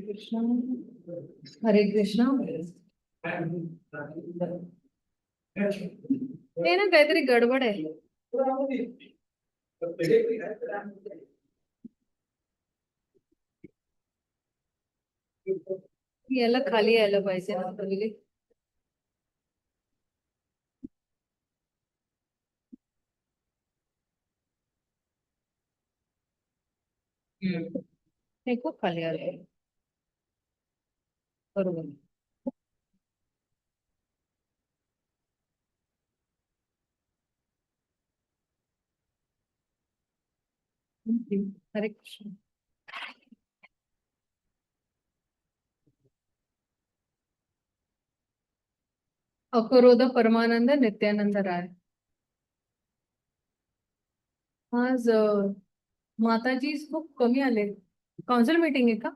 कृष्ण हरे कृष्ण ते ना काहीतरी गडबड आहे. याला खाली यायला पाहिजे ना पहिले. हे खूप खाली आलं. बरोबर. हरे कृष्ण. अकरोद परमानंद नित्यानंद राय. आज माताजी खूप कमी आले. काउन्सिल मीटिंग आहे का?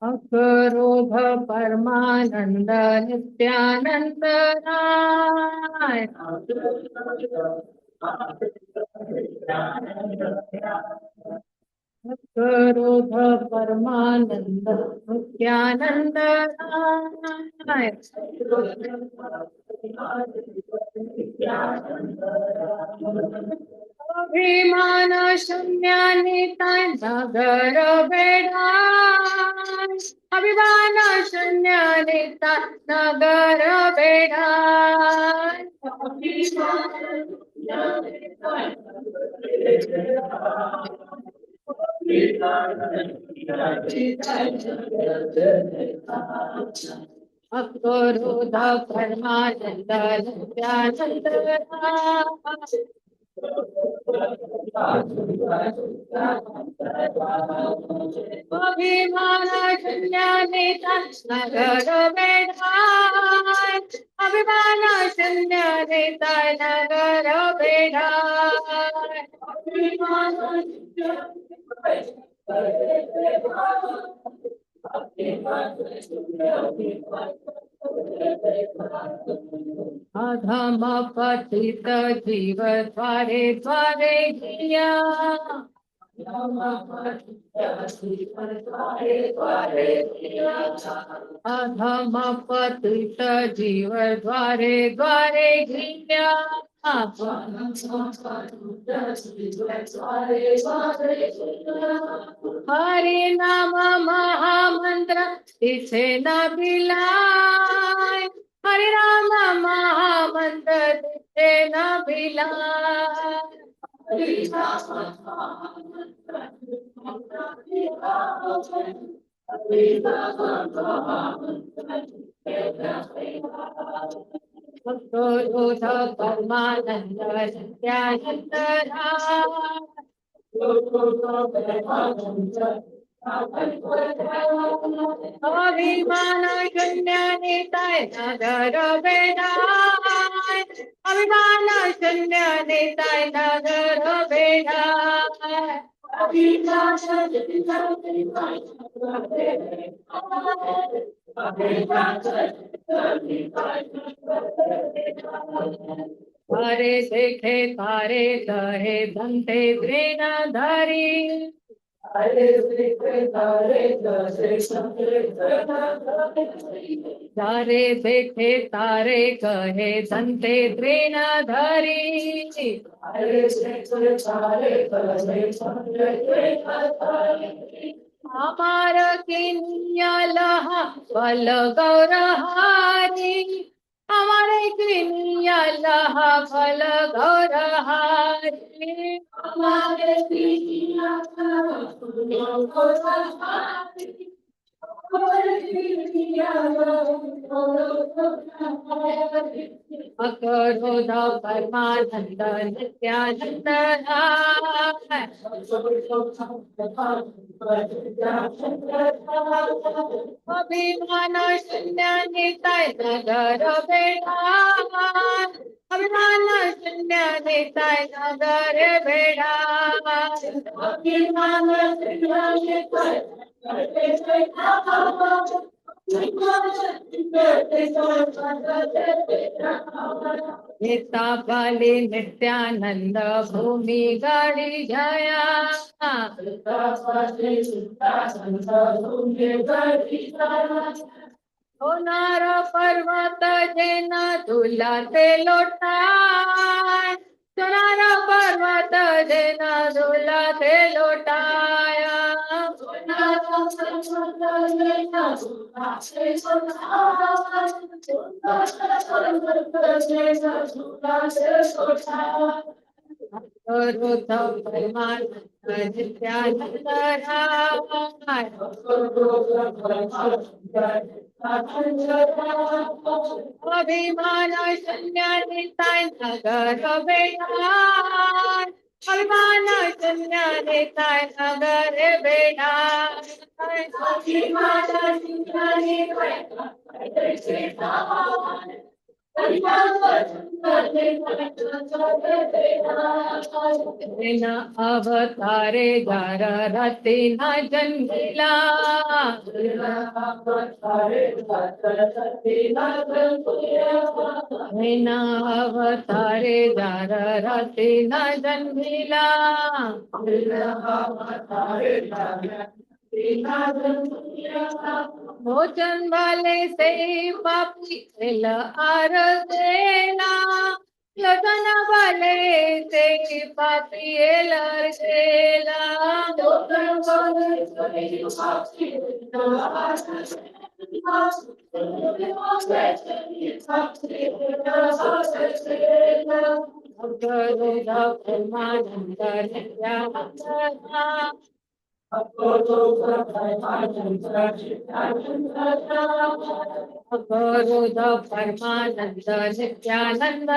अकरोध परमानंद नित्यानंद राय. अकरोध परमानंद नित्यानंद राय. अभिमान शून्याने नगर बेडा. अभिमान शून्याने नगर बेडा. अकरोध परमानंद नित्यानंद राय. अभिमान शून्याने नगर बेढाय. अभिमान शून्याने नगर बेढाय. अधम पतित जीव द्वारे द्वारे गिया. अधम पतित जीव द्वारे द्वारे गिया. हरि नाम महामंत्र तिथे न भिलाय. हरि नाम महामंत्र तिथे न भिलाय. अकरोध परमानंद नित्यानंद राय. अभिमान शून्याने नगर बेढाय. अभिमान शून्याने नगर बेढाय. हरे देखे तारे कहे धनते द्रेन धरी. हरे देखे तारे कहे धनते द्रेन धरी. अमर किनियलह बल गौरहारी. हमारे किनियलह बल गौरहारी. अकरोध परमानंद नित्यानंद राय अभिमान शून्य निताय नगर बेड़ा अभिमान शून्य निताय नगर बेड़ा अभिमान शून्य निताय निता बाली नित्यानंद भूमि गाड़ी जया होणार पर्वत जेन झुलाते लोटाय सोनार पर्वत जेन झुलाते लोटाया अकरोध परमानंद नित्यानंद राय अभिमान शून्य निताय नगर बेड़ा अभिमान शून्य निताय नगर बेड़ा अभिमान शून्य निताय अवतारे जार रति न जन्मिला अवतारे जार रति न जन्मिला भोजन वाले से पापी आर देना लगन वाले से पापी लर देला परमानंद अकरोध परमानंद नित्यानंद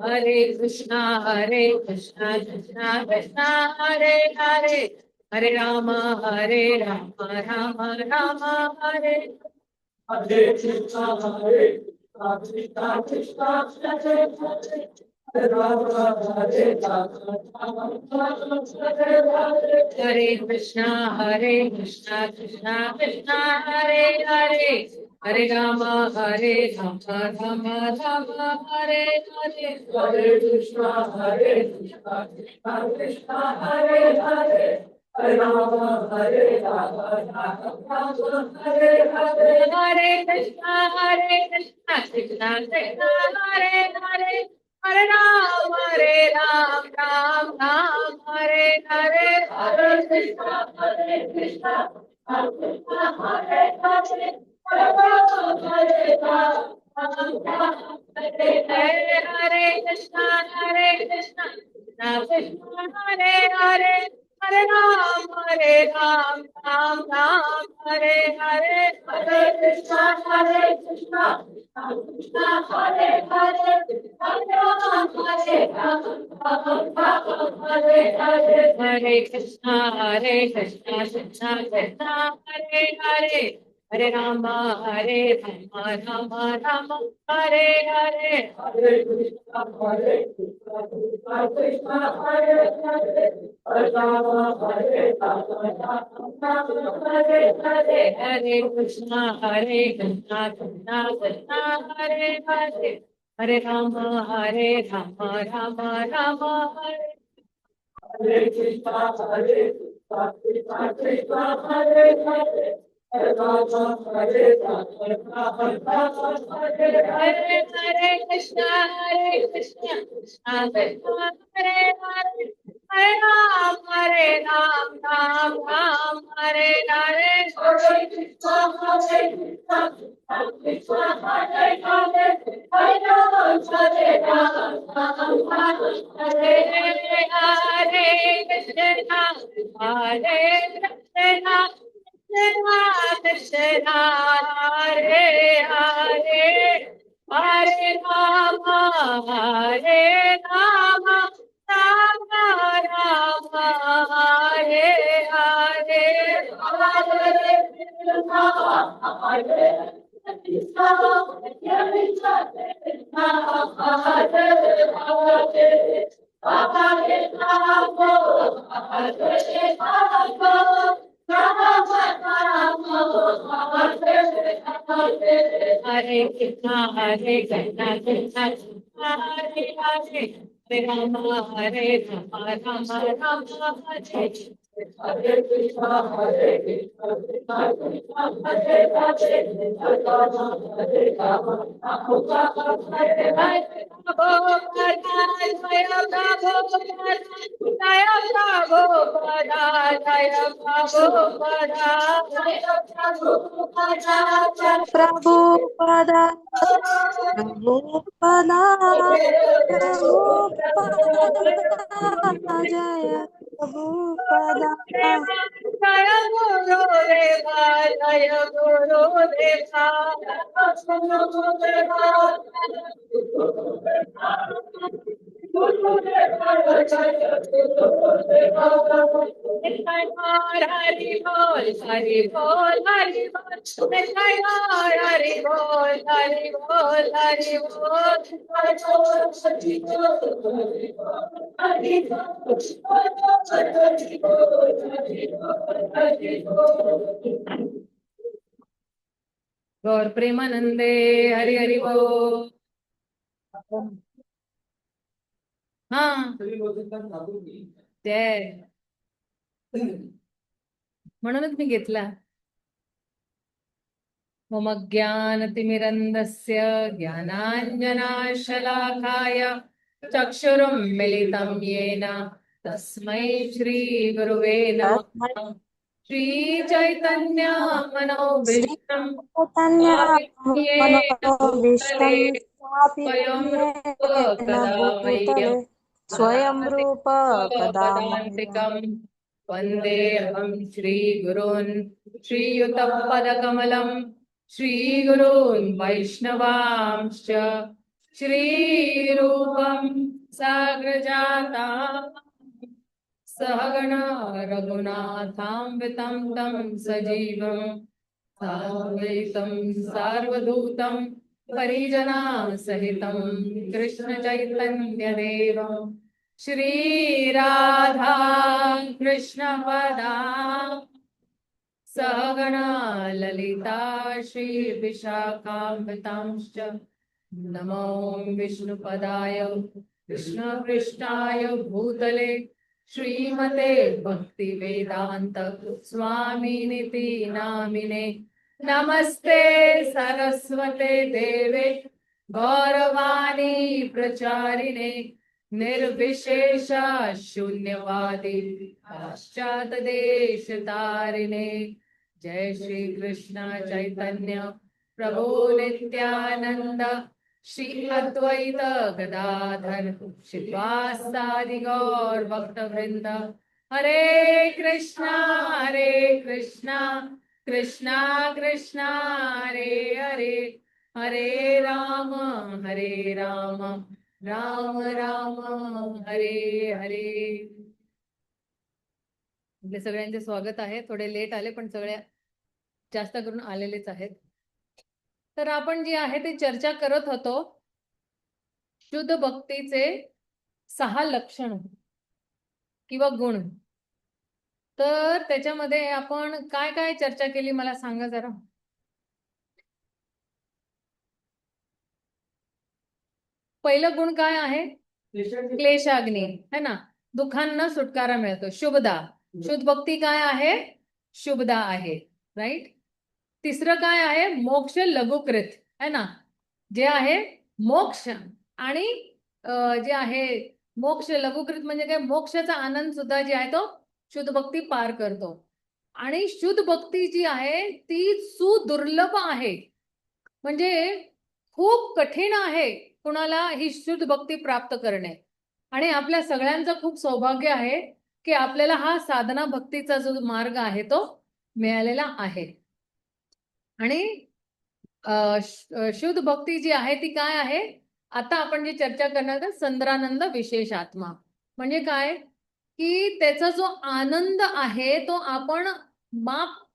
हरे कृष्णा कृष्णा कृष्णा हरे हरे हरे राम राम राम हरे हरे कृष्णा कृष्णा कृष्णा हरे कृष्णा कृष्णा कृष्णा हरे हरे हरे राम राम राम हरे हरे हरे कृष्णा कृष्णा कृष्णा हरे हरे हरे राम राम राम हरे हरे हरे कृष्णा कृष्णा कृष्णा हरे हरे हरे राम राम राम हरे हरे हरे कृष्णा कृष्णा कृष्णा हरे हरे हरे राम हरे हरे कृष्णा कृष्णा कृष्णा हरे हरे हरे राम राम राम हरे हरे हरे कृष्णा कृष्णा कृष्णा हरे हरे हरे राम हरे हरे हरे कृष्णा कृष्णा कृष्णा हरे हरे हरे राम राम राम हरे हरे हरे कृष्णा कृष्णा हरे हरे हरे राम हरे हरे हरे कृष्णा कृष्णा कृष्णा हरे हरे हरे राम राम राम हरे हरे कृष्णा कृष्णा कृष्णा हरे हरे हरे राम हरे हरे कृष्णा कृष्णा कृष्णा हरे हरे हरे राम राम राम हरे हरे हरे कृष्णा कृष्णा कृष्णा हरे हरे हरे राम राम हरे हरे हरे राम राम राम हरे हरे हरे कृष्णा कृष्णा हरे हरे हरे राम राम राम हरे प्रभुपदा प्रभुपदा प्रभुपदा जय प्रभुपदा जय गुरुदेवा जय गुरुदेवा हरि बोल हरि बोल हरि बोल हरि बोल हरि बोल हरि बोल गौर प्रेमानंदे हरि हरि बोल हा ते म्हणूनच मी घेतला मम ज्ञानतिमिरन्धस्य ज्ञानाञ्जनाशलाकाय चक्षुरुन्मिलितं येन तस्मै श्रीगुरुवे तस्मै नमः श्रीचैतन्य श्री मनोभीष्टं चैतन्य येन मनोभीष्टं भूतले स्थापितं स्वयं रूप येन कदा भूतले मह्यं स्वयं रूप कदा मह्यं पदान्तिकं वन्देऽहं श्रीगुरून् श्रीयुतपदकमलं श्रीगुरून् वैष्णवांश्च श्रीरूपं साग्रजाता सहगण रघुनाथान्वितं तं सजीवं साद्वैतं सार्वभूतं परिजनासहितं कृष्णचैतन्यदेवं श्रीराधा कृष्णपदा सहगणा ललिता श्रीविशाखान्वितांश्च नमो विष्णुपदाय कृष्णपृष्ठाय भूतले श्रीमते भक्तिवेदांत स्वामिनिति नामिने नमस्ते सरस्वते देवे गौरवाणी प्रचारिणे निर्विशेष शून्यवादी पाश्चात देश तारिणे जय श्री कृष्ण चैतन्य प्रभु नित्यानंद श्री अद्वैत गदाधर श्रीवासादि गौर भक्त वृंद हरे कृष्णा कृष्णा कृष्णा हरे हरे हरे राम राम राम हरे हरे आपले सगळ्यांचे स्वागत आहे. थोडे लेट आले पण सगळ्या जास्त करून आलेलेच आहेत. तर आपण जी आहे ते चर्चा करत होतो शुद्ध भक्तीचे 6 लक्षण किंवा गुण. तर त्याच्यामध्ये आपण काय काय चर्चा केली मला सांगा जरा. पहिलं गुण काय आहे? क्लेशाग्नी है ना, दुःखांना सुटकारा मिळतो. शुभदा, शुद्ध भक्ती काय आहे? शुभदा आहे. राईट. तिसरं काय आहे? मोक्ष लघुकृत है ना, जे आहे मोक्ष आणि जे आहे मोक्ष लघुकृत म्हणजे काय, मोक्षाचा आनंद सुद्धा जे आहे तो शुद्ध भक्ती पार करतो. आणि शुद्ध भक्ती जी आहे ती सुदुर्लभ आहे, म्हणजे खूप कठीण आहे कुणाला ही शुद्ध भक्ती प्राप्त करणे. आणि आपल्या सगळ्यांचं खूप सौभाग्य आहे की आपल्याला हा साधना भक्तीचा जो मार्ग आहे तो मिळालेला आहे. आणि शुद्ध भक्ती जी आहे ती काय आहे? आता आपण जी चर्चा करणार आहोत संद्रानंद विशेष आत्मा म्हणजे काय की त्याचा जो आनंद आहे तो आपण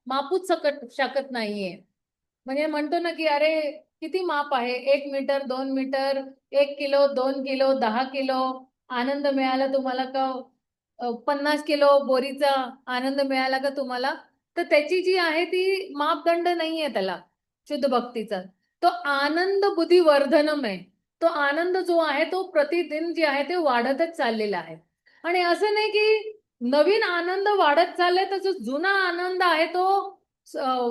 मापूच शकत नाहीये. म्हणजे म्हणतो ना की अरे किती माप आहे, 1 metre 2 metre, 1 kilo 2 kilo 10 kilo आनंद मिळाला तुम्हाला का, 50 किलो बोरीचा आनंद मिळाला का तुम्हाला. तर त्याची जी आहे ती मापदंड नाहीये त्याला शुद्ध भक्तीचा. तो आनंद बुद्धी वर्धनम आहे. तो आनंद जो आहे तो प्रतिदिन जे आहे ते वाढतच चाललेला आहे. आणि असं नाही की नवीन आनंद वाढत चाललाय तर जो जुना आनंद आहे तो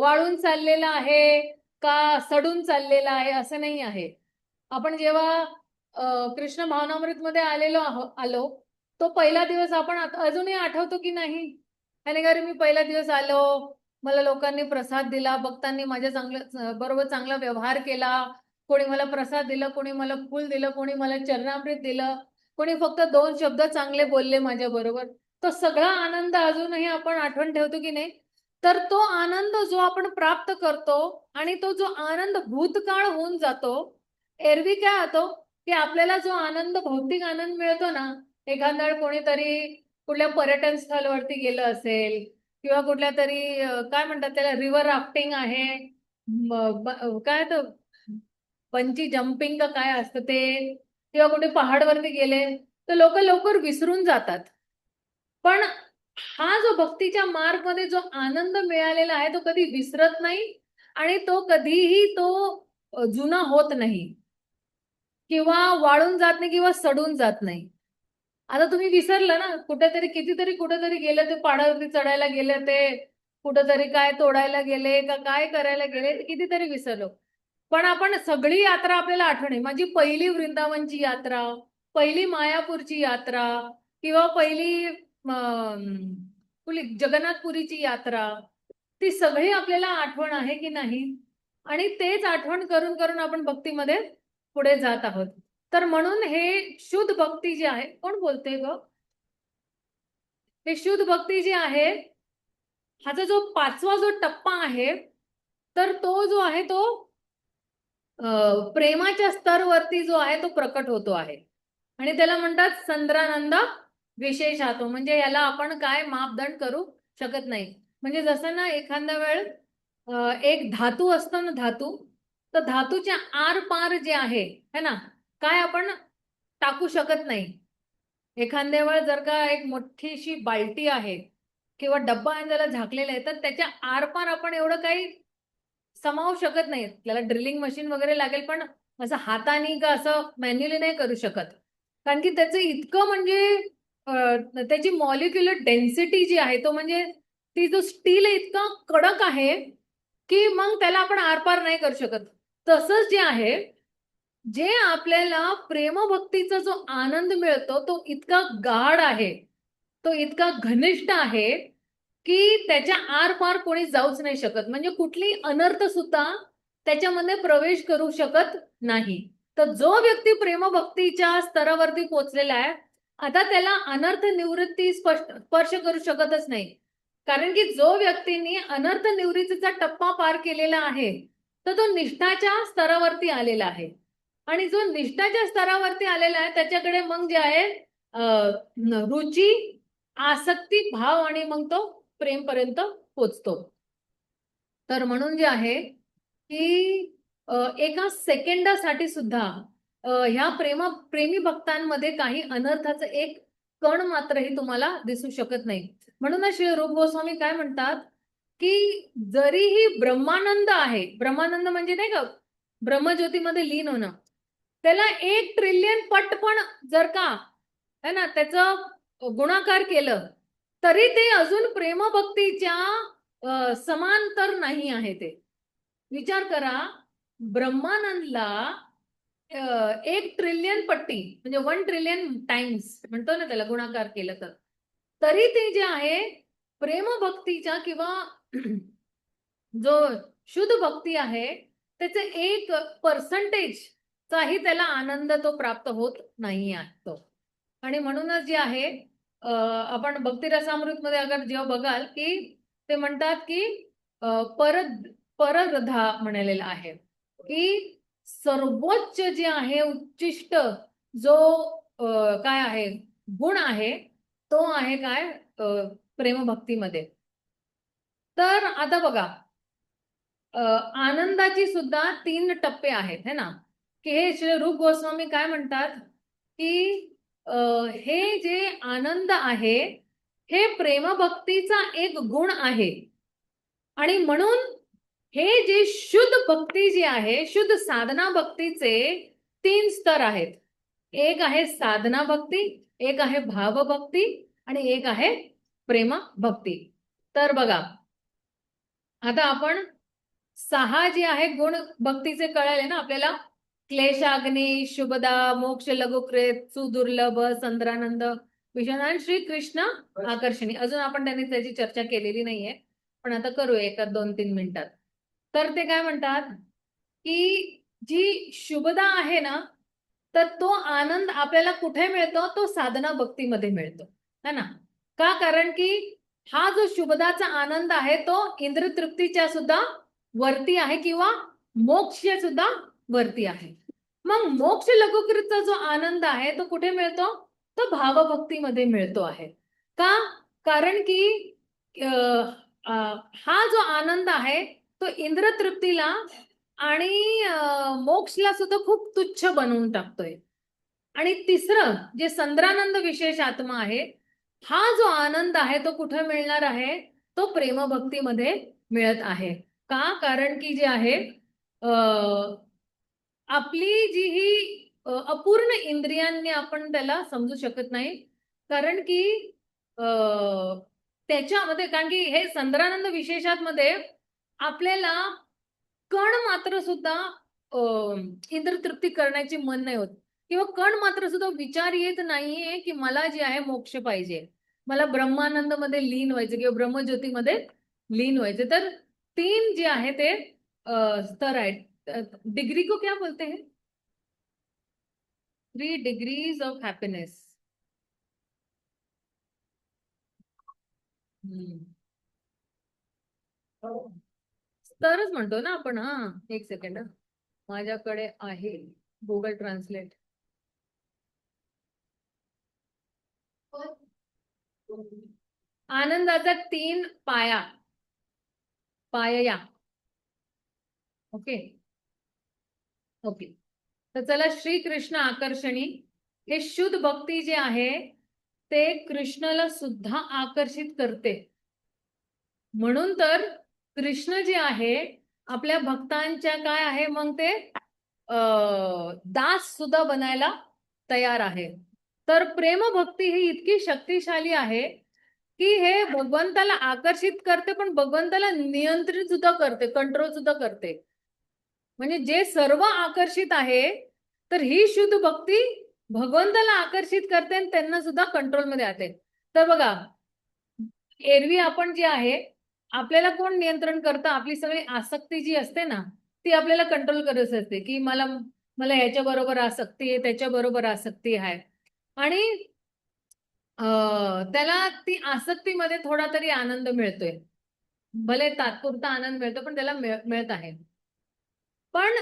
वाळून चाललेला आहे का सडून चाललेला आहे असं नाही आहे. आपण जेव्हा कृष्ण भावनामृत मध्ये आलो तो पहिला दिवस आपण अजूनही आठवतो की नाही. आणि घरी मी पहिला दिवस आलो, मला लोकांनी प्रसाद दिला, भक्तांनी माझ्या बरोबर चांगला व्यवहार केला. कोणी मला प्रसाद दिला, कोणी मला फूल दिलं, कोणी मला चरणामृत दिलं, कोणी फक्त 2 शब्द चांगले बोलले माझ्या बरोबर. तो सगळा आनंद अजूनही आपण आठवण ठेवतो की नाही. तर तो आनंद जो आपण प्राप्त करतो आणि तो जो आनंद भूतकाळ होऊन जातो. एरवी काय होतो की आपल्याला जो आनंद भौतिक आनंद मिळतो ना, एखाद्या वेळ कोणीतरी कुठल्या पर्यटन स्थळवरती गेलं असेल किंवा कुठल्या तरी काय म्हणतात त्याला रिव्हर राफ्टिंग आहे, काय तर बंची जम्पिंग का काय असतं ते, किंवा कुठे पहाडवरती गेले तर लोक लवकर विसरून जातात. पण हा जो भक्तीच्या मार्ग मध्ये जो आनंद मिळालेला आहे तो कधी विसरत नाही आणि तो कधीही तो जुना होत नाही किंवा वाळून जात नाही किंवा सडून जात नाही. आता तुम्ही विसरलं ना, कुठेतरी कितीतरी कुठेतरी गेले ते पहाडावरती चढायला गेले, ते कुठेतरी काय तोडायला गेले का काय करायला गेले कितीतरी विसरलो. पण आपण सगळी यात्रा आपल्याला आठवण आहे. माझी पहिली वृंदावनची यात्रा, पहिली मायापूरची यात्रा किंवा पहिली जगन्नाथपुरीची यात्रा, ती सगळी आपल्याला आठवण आहे की नाही. आणि तेच आठवण करून करून आपण भक्तीमध्ये पुढे जात आहोत. तर म्हणून हे शुद्ध भक्ती जी आहे, कोण बोलते ग, हे शुद्ध भक्ती जी आहे ह्याचा जो 5वा जो टप्पा आहे तर तो जो आहे तो प्रेमाच्या स्तरवरती जो आहे तो प्रकट होतो आहे. आणि त्याला म्हणतात संद्रानंद विशेष आत्मा. म्हणजे याला आपण काय मापदंड करू शकत नाही. म्हणजे जसं ना एखाद्या वेळ एक धातू असतो ना, धातू, तर धातूच्या आर पार जे आहे है ना, काय आपण टाकू शकत नाही. एखाद्या वेळ जर का एक मोठीशी बाल्टी आहे किंवा डब्बा आहे त्याला झाकलेला आहे तर त्याच्या आरपार आपण एवढं काही समावू शकत नाही. त्याला ड्रिलिंग मशीन वगैरे लागेल पण असं हाताने का असं मॅन्युअली नाही करू शकत. कारण की त्याचं इतकं म्हणजे त्याची मॉलिक्युलर डेन्सिटी जी आहे तो म्हणजे ती जो स्टील इतका कडक आहे की मग त्याला आपण आरपार नाही करू शकत. तसंच जे आहे, जे आपल्याला प्रेमभक्तीचा जो आनंद मिळतो तो इतका गाढ आहे, तो इतका घनिष्ठ आहे की त्याच्या आरपार कोणी जाऊच नाही शकत. म्हणजे कुठली अनर्थ सुद्धा त्याच्यामध्ये प्रवेश करू शकत नाही. तर जो व्यक्ती प्रेमभक्तीच्या स्तरावरती पोहोचलेला आहे आता त्याला अनर्थ निवृत्ती स्पर्श करू शकतच नाही. कारण की जो व्यक्तींनी अनर्थ निवृत्तीचा टप्पा पार केलेला आहे तर तो निष्ठाच्या स्तरावरती आलेला आहे. आणि जो निष्ठाच्या स्तरावरती आलेला आहे त्याच्याकडे मग जे आहे रुची, आसक्ती, भाव आणि मग तो प्रेम पर्यंत पोचतो. तर म्हणून जे आहे की एका सेकंदासाठी सुद्धा ह्या प्रेमी भक्तांमध्ये काही अनर्थाचं एक कण मात्रही तुम्हाला दिसू शकत नाही. म्हणूनच श्री रूप गोस्वामी काय म्हणतात की जरीही ब्रह्मानंद आहे, ब्रह्मानंद म्हणजे नाही का ब्रह्मज्योतीमध्ये लीन होणं, त्याला 1 ट्रिलियन पट पण जर का है ना त्याचं गुणाकार केलं तरी ते अजून प्रेमभक्तीच्या समांतर नाही आहे. ते विचार करा, ब्रह्मानंदला 1 ट्रिलियन पट्टी म्हणजे 1 ट्रिलियन टाइम्स म्हणतो ना त्याला गुणाकार केलं तर, तरी ते जे आहे प्रेमभक्तीच्या किंवा जो शुद्ध भक्ती आहे त्याचे 1% चाही त्याला आनंद तो प्राप्त होत नाही आहे तो. आणि म्हणूनच जे आहे आपण भक्तिरसामृत मध्ये अगर जेव्हा बघाल की ते म्हणतात की पररधा म्हणालेलं आहे की सर्वोच्च जे आहे उच्चिष्ट जो काय आहे गुण आहे तो आहे काय प्रेमभक्तीमध्ये. तर आता बघा आनंदाची सुद्धा 3 टप्पे आहेत है ना, की हे श्री रूप गोस्वामी काय म्हणतात की हे जे आनंद आहे हे प्रेमभक्तीचा एक गुण आहे. आणि म्हणून हे जे शुद्ध भक्ती जी आहे शुद्ध साधना भक्तीचे 3 स्तर आहेत. एक आहे साधना भक्ती, एक आहे भाव भक्ती आणि एक आहे प्रेम भक्ती. तर बघा आता आपण 6 जे आहे गुण भक्तीचे कळले ना आपल्याला, क्लेशाग्नी, शुभदा, मोक्ष लघुकृत, सुदुर्लभ, संद्रानंद, विषाण आणि श्रीकृष्ण आकर्षणी. अजून आपण त्यांनी त्याची चर्चा केलेली नाहीये, पण आता करूया एका 2-3 मिनिटात. तर ते काय म्हणतात की जी शुभदा आहे ना, तर तो आनंद आपल्याला कुठे मिळतो, तो साधना भक्तीमध्ये मिळतो है ना. का, कारण की हा जो शुभदाचा आनंद आहे तो इंद्र तृप्तीच्या सुद्धा वरती आहे किंवा मोक्ष सुद्धा वरती आहे. मग मोक्ष लघुकृतचा जो आनंद आहे तो कुठे मिळतो, तो भावभक्तीमध्ये मिळतो आहे. का, कारण की हा जो आनंद आहे तो इंद्र तृप्तीला आणि मोक्षला सुद्धा खूप तुच्छ बनवून टाकतोय. आणि तिसरं जे संद्रानंद विशेष आत्मा आहे, हा जो आनंद आहे तो कुठे मिळणार आहे, तो प्रेमभक्तीमध्ये मिळत आहे. का, कारण की जे आहे आपली जी ही अपूर्ण इंद्रियांनी आपण त्याला समजू शकत नाही. कारण की त्याच्यामध्ये, कारण की हे संद्रानंद विशेषात मध्ये आपल्याला कण मात्र सुद्धा इंद्र तृप्ती करण्याची मन नाही होत, किंवा कण मात्र सुद्धा विचार येत नाहीये की मला जे आहे मोक्ष पाहिजे, मला ब्रह्मानंद मध्ये लीन व्हायचे किंवा ब्रह्मज्योतीमध्ये लीन व्हायचे. तर 3 जे आहे ते स्तर आहेत. डिग्री को क्या बोलते हैं, 3 डिग्रीज ऑफ हॅपीनेस. तरच म्हणतो ना आपण. हा, एक सेकंड, माझ्याकडे आहे गुगल ट्रान्सलेट. आनंदाचा 3 पाया. Okay okay. तर चला, श्रीकृष्ण आकर्षणी हे शुद्ध भक्ती जे आहे ते कृष्णाला सुद्धा आकर्षित करते. म्हणून तर कृष्ण जे आहे आपल्या भक्तांच्या काय आहे, मग ते दास सुद्धा बनायला तयार आहे. तर प्रेम भक्ती ही इतकी शक्तिशाली आहे की हे भगवंताला आकर्षित करते, पण भगवंताला नियंत्रित सुद्धा करते, कंट्रोल सुद्धा करते. म्हणजे जे सर्व आकर्षित आहे, तर ही शुद्ध भक्ती भगवंताला आकर्षित करते आणि त्यांना सुद्धा कंट्रोलमध्ये आणते. तर बघा, एरवी आपण जे आहे आपल्याला कोण नियंत्रण करतं, आपली सगळी आसक्ती जी असते ना ती आपल्याला कंट्रोल करत असते की मला मला ह्याच्या बरोबर आसक्ती आहे, त्याच्या बरोबर आसक्ती आहे. आणि त्याला ती आसक्तीमध्ये थोडा तरी आनंद मिळतोय, भले तात्पुरता आनंद मिळतो पण त्याला मिळत आहे. पण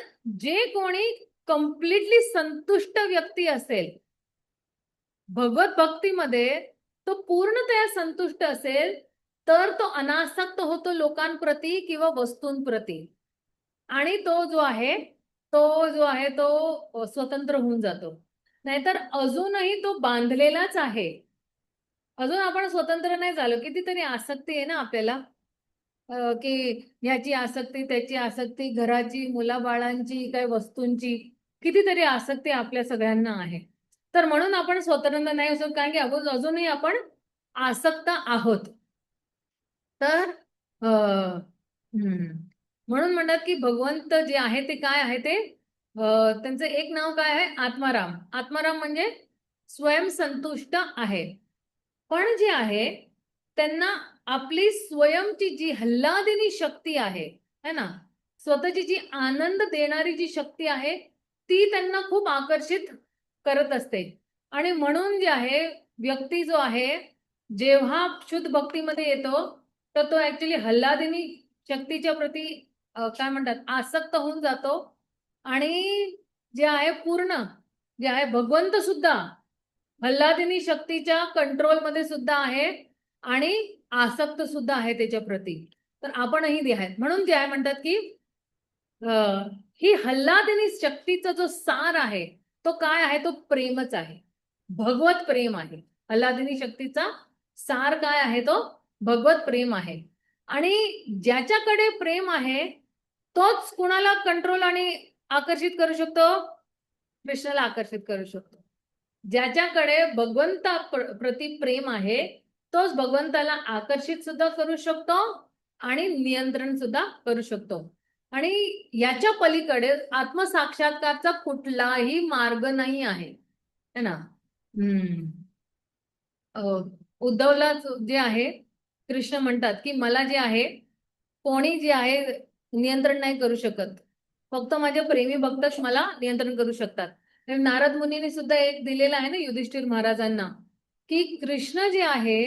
जे कोणी कम्प्लिटली संतुष्ट व्यक्ती असेल भगवत भक्तीमध्ये, तो पूर्णतया संतुष्ट असेल, तर तो अनासक्त होतो लोकांप्रती किंवा वस्तूंप्रती. आणि तो जो आहे तो स्वतंत्र होऊन जातो. नाहीतर अजूनही तो बांधलेलाच आहे. अजून आपण स्वतंत्र नाही झालो. कितीतरी आसक्ती आहे ना आपल्याला, की ह्याची आसक्ती, त्याची आसक्ती, घराची, मुलाबाळांची, काही वस्तूंची, कितीतरी आसक्ती आपल्या सगळ्यांना आहे. तर म्हणून आपण स्वतंत्र नाही असो, कारण की अजूनही आपण आसक्त आहोत. तर म्हणून म्हणतात की भगवंत जे आहे ते काय आहे, ते त्यांचं एक नाव काय आहे, आत्माराम. आत्माराम म्हणजे स्वयंसंतुष्ट आहे. पण जे आहे त्यांना आपली स्वयंची जी हल्लादिनी शक्ती आहे है ना, स्वतःची जी आनंद देणारी जी शक्ती आहे ती त्यांना खूप आकर्षित करत असते. आणि म्हणून जे आहे व्यक्ती जो आहे जेव्हा शुद्ध भक्तीमध्ये येतो, तर तो ऍक्च्युली हल्लादिनी शक्तीच्या प्रती काय म्हणतात आसक्त होऊन जातो. आणि जे आहे पूर्ण जे आहे भगवंत सुद्धा आल्हादिनी शक्तीच्या कंट्रोलमध्ये सुद्धा आहे आणि आसक्त सुद्धा आहे त्याच्या प्रती. तर आपणही ते आहेत. म्हणून जे आहे म्हणतात की ही आल्हादिनी शक्तीचा जो सार आहे तो काय आहे, तो प्रेमच आहे, भगवत प्रेम आहे. आल्हादिनी शक्तीचा सार काय आहे, तो भगवत प्रेम आहे. आणि ज्याच्याकडे प्रेम आहे तोच कुणाला कंट्रोल आणि आकर्षित करू शकतो, कृष्णाला आकर्षित करू शकतो. ज्याच्याकडे भगवंता प्रति प्रेम आहे तोच भगवंताला आकर्षित सुद्धा करू शकतो आणि नियंत्रण सुद्धा करू शकतो. आणि याच्या पलीकडे आत्मसाक्षात्कारचा कुठलाही मार्ग नाही आहे, है ना. उद्धवला जे आहे कृष्ण म्हणतात की मला जे आहे कोणी जे आहे नियंत्रण नाही करू शकत, फक्त माझे प्रेमी भक्तच मला नियंत्रण करू शकतात. नारद मुनीने सुद्धा एक दिलेला आहे ना युधिष्ठिर महाराजांना, की कृष्ण जे आहे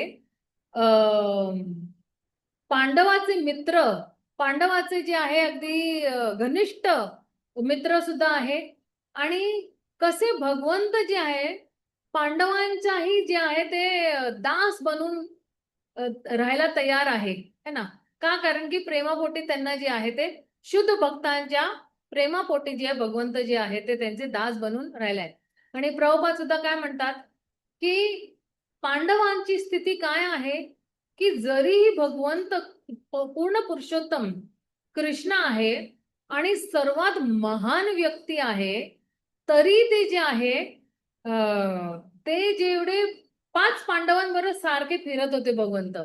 पांडवाचे मित्र, पांडवाचे जे आहे अगदी घनिष्ठ मित्र सुद्धा आहे. आणि कसे भगवंत जे आहे पांडवांचाही जे आहे ते दास बनून राहायला तयार आहे, है ना. का, कारण की प्रेमापोटी त्यांना जे आहे ते शुद्ध भक्तांच्या प्रेमापोटी जे भगवंत जे आहे ते त्यांचे दास बनून राहिले आहेत. आणि प्रभुपाद सुद्धा काय म्हणतात की पांडवांची स्थिती काय आहे की जरीही भगवंत पूर्ण पुरुषोत्तम कृष्ण आहे आणि सर्वात महान व्यक्ती आहे, तरी ते जे आहे ते जेवढे 5 पांडवांबरोबर सारखे फिरत होते भगवंत.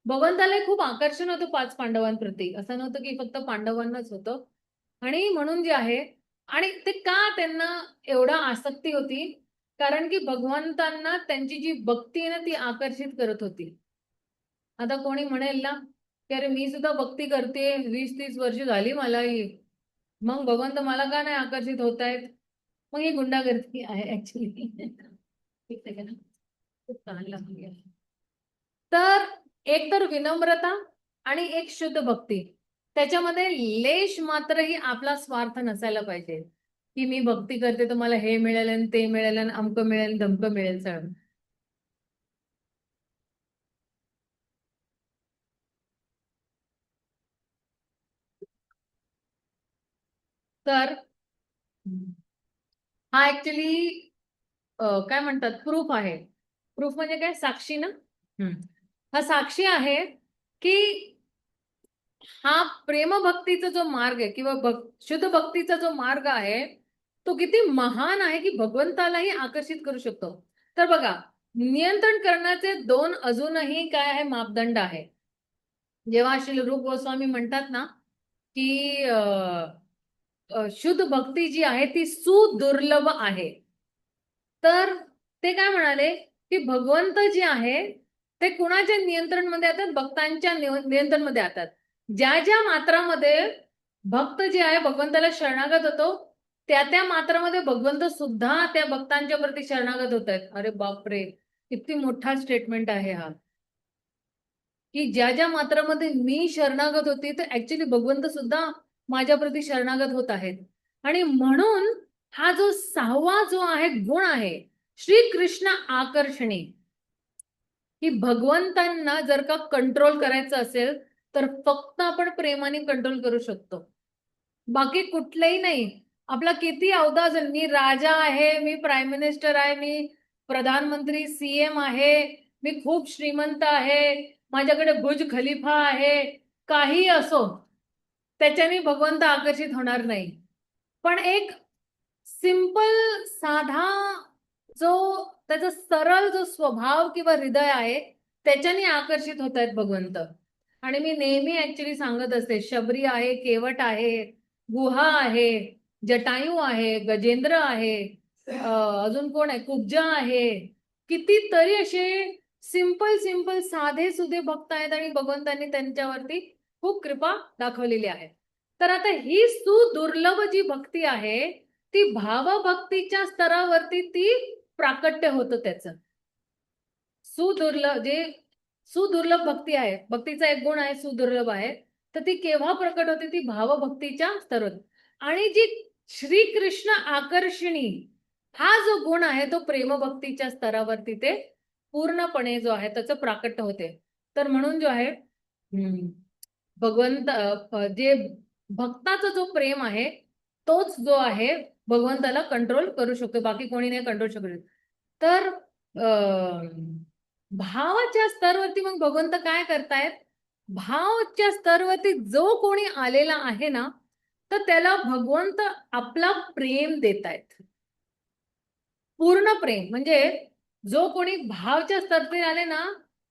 भगवंताला खूप आकर्षण होतं 5 पांडवांप्रती, असं नव्हतं की फक्त पांडवांनाच होतं. आणि म्हणून जे आहे आणि ते का त्यांना एवढा आसक्ती होती, कारण की भगवंतांना त्यांची जी भक्ती आहे ना ती आकर्षित करत होती. आता कोणी म्हणेल ना की अरे मी सुद्धा भक्ती करते, 20-30 वर्ष झाली मलाही, मग भगवंत मला का नाही आकर्षित होत आहेत. मग ही गुंडागर्दी आहे ऍक्च्युली. तर एक तर विनम्रता आणि एक शुद्ध भक्ती, त्याच्यामध्ये लेश मात्रही आपला स्वार्थ नसायला पाहिजे की मी भक्ती करते तर मला हे मिळेल आणि ते मिळेल आणि अमकं मिळेल धमकं मिळेल सगळं. तर हा ऍक्च्युली काय म्हणतात प्रूफ आहे. प्रूफ म्हणजे काय, साक्षी ना. हा साक्षी आहे की हा प्रेमभक्तीचा जो मार्ग आहे किंवा शुद्ध भक्तीचा जो मार्ग आहे तो किती महान आहे की भगवंतालाही आकर्षित करू शकतो. तर बघा, नियंत्रण करण्याचे 2 अजूनही काय आहे मापदंड आहे. जेव्हा श्री रूप गोस्वामी म्हणतात ना की शुद्ध भक्ती जी आहे ती सुदुर्लभ आहे, तर ते काय म्हणाले की भगवंत जे आहे ते कुणाच्या नियंत्रणमध्ये येतात, भक्तांच्या नियंत्रणमध्ये येतात. ज्या ज्या मात्रामध्ये भक्त जे आहे भगवंताला शरणागत होतो त्या त्या मात्रामध्ये भगवंत सुद्धा त्या भक्तांच्या प्रती शरणागत होत आहेत. अरे बापरे, किती मोठा स्टेटमेंट आहे हा, की ज्या ज्या मात्रामध्ये मी शरणागत होती तर ऍक्च्युली भगवंत सुद्धा माझ्या प्रती शरणागत होत आहेत. आणि म्हणून हा जो 6वा जो आहे गुण आहे श्रीकृष्ण आकर्षणे, की भगवंतांना जर का कंट्रोल करायचं असेल तर फक्त आपण प्रेमाने कंट्रोल करू शकतो, बाकी कुठलंही नाही. आपला किती अवधा असेल, मी राजा आहे, मी प्राईम मिनिस्टर आहे, मी प्रधानमंत्री सीएम आहे, मी खूप श्रीमंत आहे, माझ्याकडे बुर्ज खलिफा आहे, काही असो, त्याच्याने भगवंत आकर्षित होणार नाही. पण एक सिंपल साधा जो त्याचा सरळ जो स्वभाव किंवा हृदय आहे त्याच्याने आकर्षित होत आहेत भगवंत. आणि मी नेहमी ऍक्च्युली सांगत असते, शबरी आहे, केवट आहे, गुहा आहे, जटायू आहे, गजेंद्र आहे, अजून कोण आहे, कुब्जा आहे, कितीतरी असे सिंपल सिंपल साधे सुधे भक्त आहेत आणि भगवंतांनी त्यांच्यावरती खूप कृपा दाखवलेली आहे. तर आता ही सुदुर्लभ जी भक्ती आहे ती भावभक्तीच्या स्तरावरती ती प्राकट्य होतं त्याचं. सुदुर्लभ भक्ती आहे, भक्तीचा एक गुण आहे सुदुर्लभ आहे, तर ती केव्हा प्रकट होते, ती भावभक्तीच्या स्तरावर. आणि जी श्रीकृष्ण आकर्षणी हा जो गुण आहे तो प्रेमभक्तीच्या स्तरावरती ते पूर्णपणे जो आहे त्याचं प्राकट्य होते. तर म्हणून जो आहे भगवंत जे भक्ताचा जो प्रेम आहे तोच जो आहे भगवंताला कंट्रोल करू शकतो, बाकी कोणी नाही कंट्रोल शकतो. तर भावाच्या स्तरवरती मग भगवंत काय करतायत, भावाच्या स्तरवरती जो कोणी आलेला आहे ना तर त्याला भगवंत आपला प्रेम देतायत, पूर्ण प्रेम. म्हणजे जो कोणी भावच्या स्तरवरती आले ना,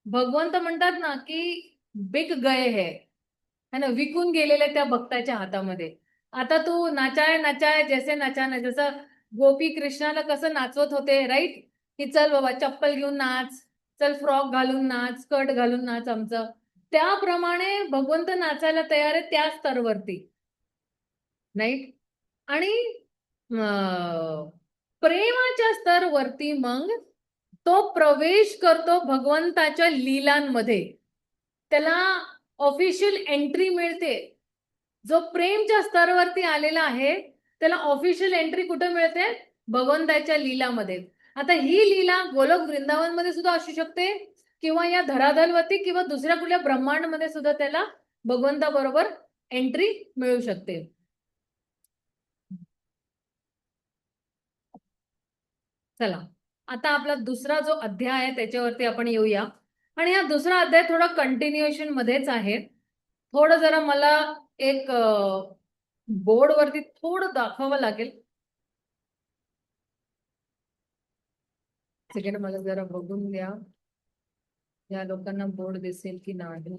भगवंत म्हणतात ना की बिक गए है ना, विकून गेलेले त्या भक्ताच्या हातामध्ये. आता तू नाचाय नाचाय जैसे नाचाना, जसं गोपी कृष्णाला कसं नाचवत होते राईट, की चल बाबा चप्पल घेऊन नाच, चल फ्रॉक घालून नाच, स्कर्ट घालून नाच आमचं, त्याप्रमाणे भगवंत नाचायला तयार आहे त्या स्तरवरती नाही. आणि प्रेमाच्या स्तरवरती मग तो प्रवेश करतो भगवंताच्या लीलांमध्ये, त्याला ऑफिशियल एंट्री मिळते. जो प्रेमच्या स्तरावरती आलेला आहे त्याला ऑफिशियल एंट्री कुठे मिळते, भगवंताच्या लीलामध्ये. आता ही लीला गोलोक वृंदावन मध्ये सुद्धा असू शकते किंवा या धराधलवरती किंवा दुसऱ्या कुठल्या ब्रह्मांड मध्ये सुद्धा त्याला भगवंताबरोबर एंट्री मिळू शकते. चला आता आपला दुसरा जो अध्याय आहे त्याच्यावरती आपण येऊया. आणि हा दुसरा अध्याय थोडा कंटिन्युएशन मध्येच आहे. थोडं जरा मला एक बोर्ड वरती थोडं दाखवावं लागेल. सेकंड मला जरा बघून द्या, या लोकांना बोर्ड दिसेल की नाही.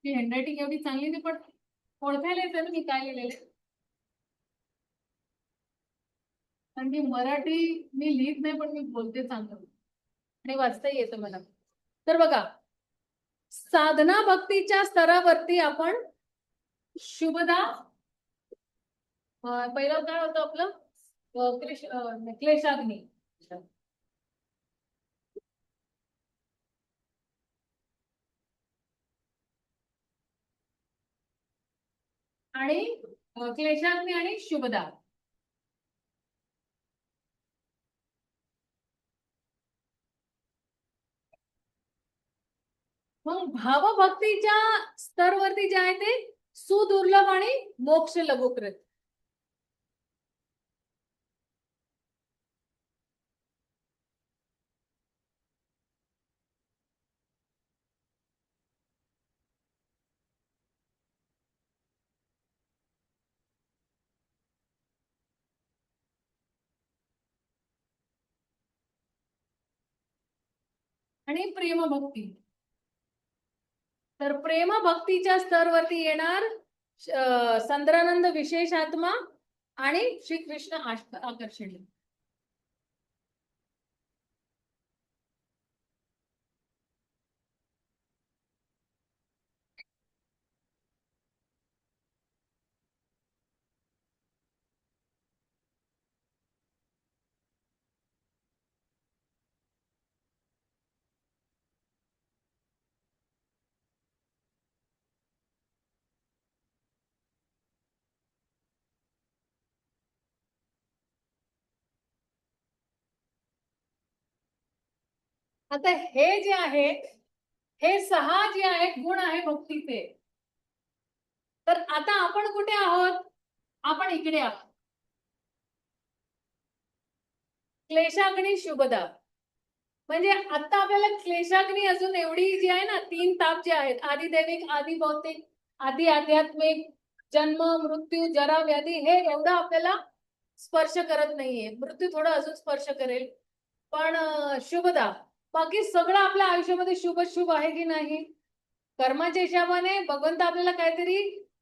ती हँडरायटिंग एवढी चांगली नाही पण ओळखायला येतं ना मी काय लिहिलेलं. कारण की मराठी मी लिहित नाही पण मी बोलते चांगलं आणि वाचताही येतं मला. तर बघा, साधना भक्तीच्या स्तरावरती आपण शुभदा, पहिलं काय होतं आपलं क्लेशाग्नी, आणि क्लेशाग्नी आणि शुभदा. मग भावभक्तीच्या स्तरवरती जे आहे ते सुदुर्लभ आणि मोक्ष लघुकृत. आणि प्रेमभक्ती, तर प्रेमभक्तीच्या स्तरवरती येणार संद्रानंद विशेष आत्मा आणि श्रीकृष्ण आकर्षणी. आता हे जे आहे हे 6 जे आहेत गुण आहे भक्तीचे. तर आता आपण कुठे आहोत, आपण इकडे आहोत, क्लेशाग्नी शुभदा. म्हणजे आता आपल्याला क्लेशाग्नी अजून एवढी जी आहे ना, 3 ताप जे आहेत, आधी दैविक, आधी भौतिक, आधी आध्यात्मिक, जन्म मृत्यू जरा व्याधी, हे एवढं आपल्याला स्पर्श करत नाहीये. मृत्यू थोडं अजून स्पर्श करेल, पण शुभदा बाकी सगळं आपल्या आयुष्यामध्ये शुभ शुभ आहे की नाही? कर्माच्या हिशोबाने भगवंत आपल्याला काहीतरी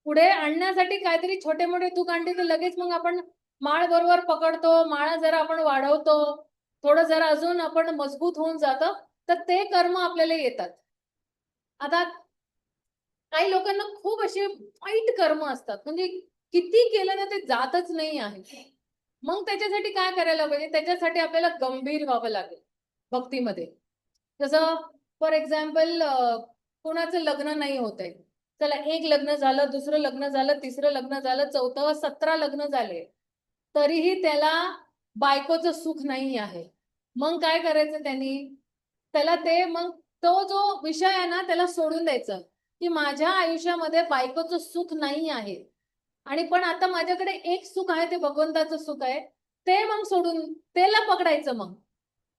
पुढे आणण्यासाठी काहीतरी छोटे मोठे दुःख आणते, तर लगेच मग आपण माळ बरोबर पकडतो, माळा जरा आपण वाढवतो, थोडं जरा अजून आपण मजबूत होऊन जातो, तर ते कर्म आपल्याला येतात. आता काही लोकांना खूप असे वाईट कर्म असतात, म्हणजे किती केलं ना ते जातच नाही आहे. मग त्याच्यासाठी काय करायला पाहिजे? त्याच्यासाठी आपल्याला गंभीर व्हावं लागेल भक्तीमध्ये. जसं फॉर एक्झाम्पल, कोणाचं लग्न नाही होत आहे. चला, एक लग्न झालं, दुसरं लग्न झालं, तिसरं लग्न झालं, चौथं, 17 लग्न झाले, तरीही त्याला बायकोचं सुख नाही आहे. मग काय करायचं त्यांनी? त्याला ते मग तो जो विषय आहे ना त्याला सोडून द्यायचं, की माझ्या आयुष्यामध्ये बायकोचं सुख नाही आहे, आणि पण आता माझ्याकडे एक सुख आहे, ते भगवंताचं सुख आहे, ते मग सोडून त्याला पकडायचं. मग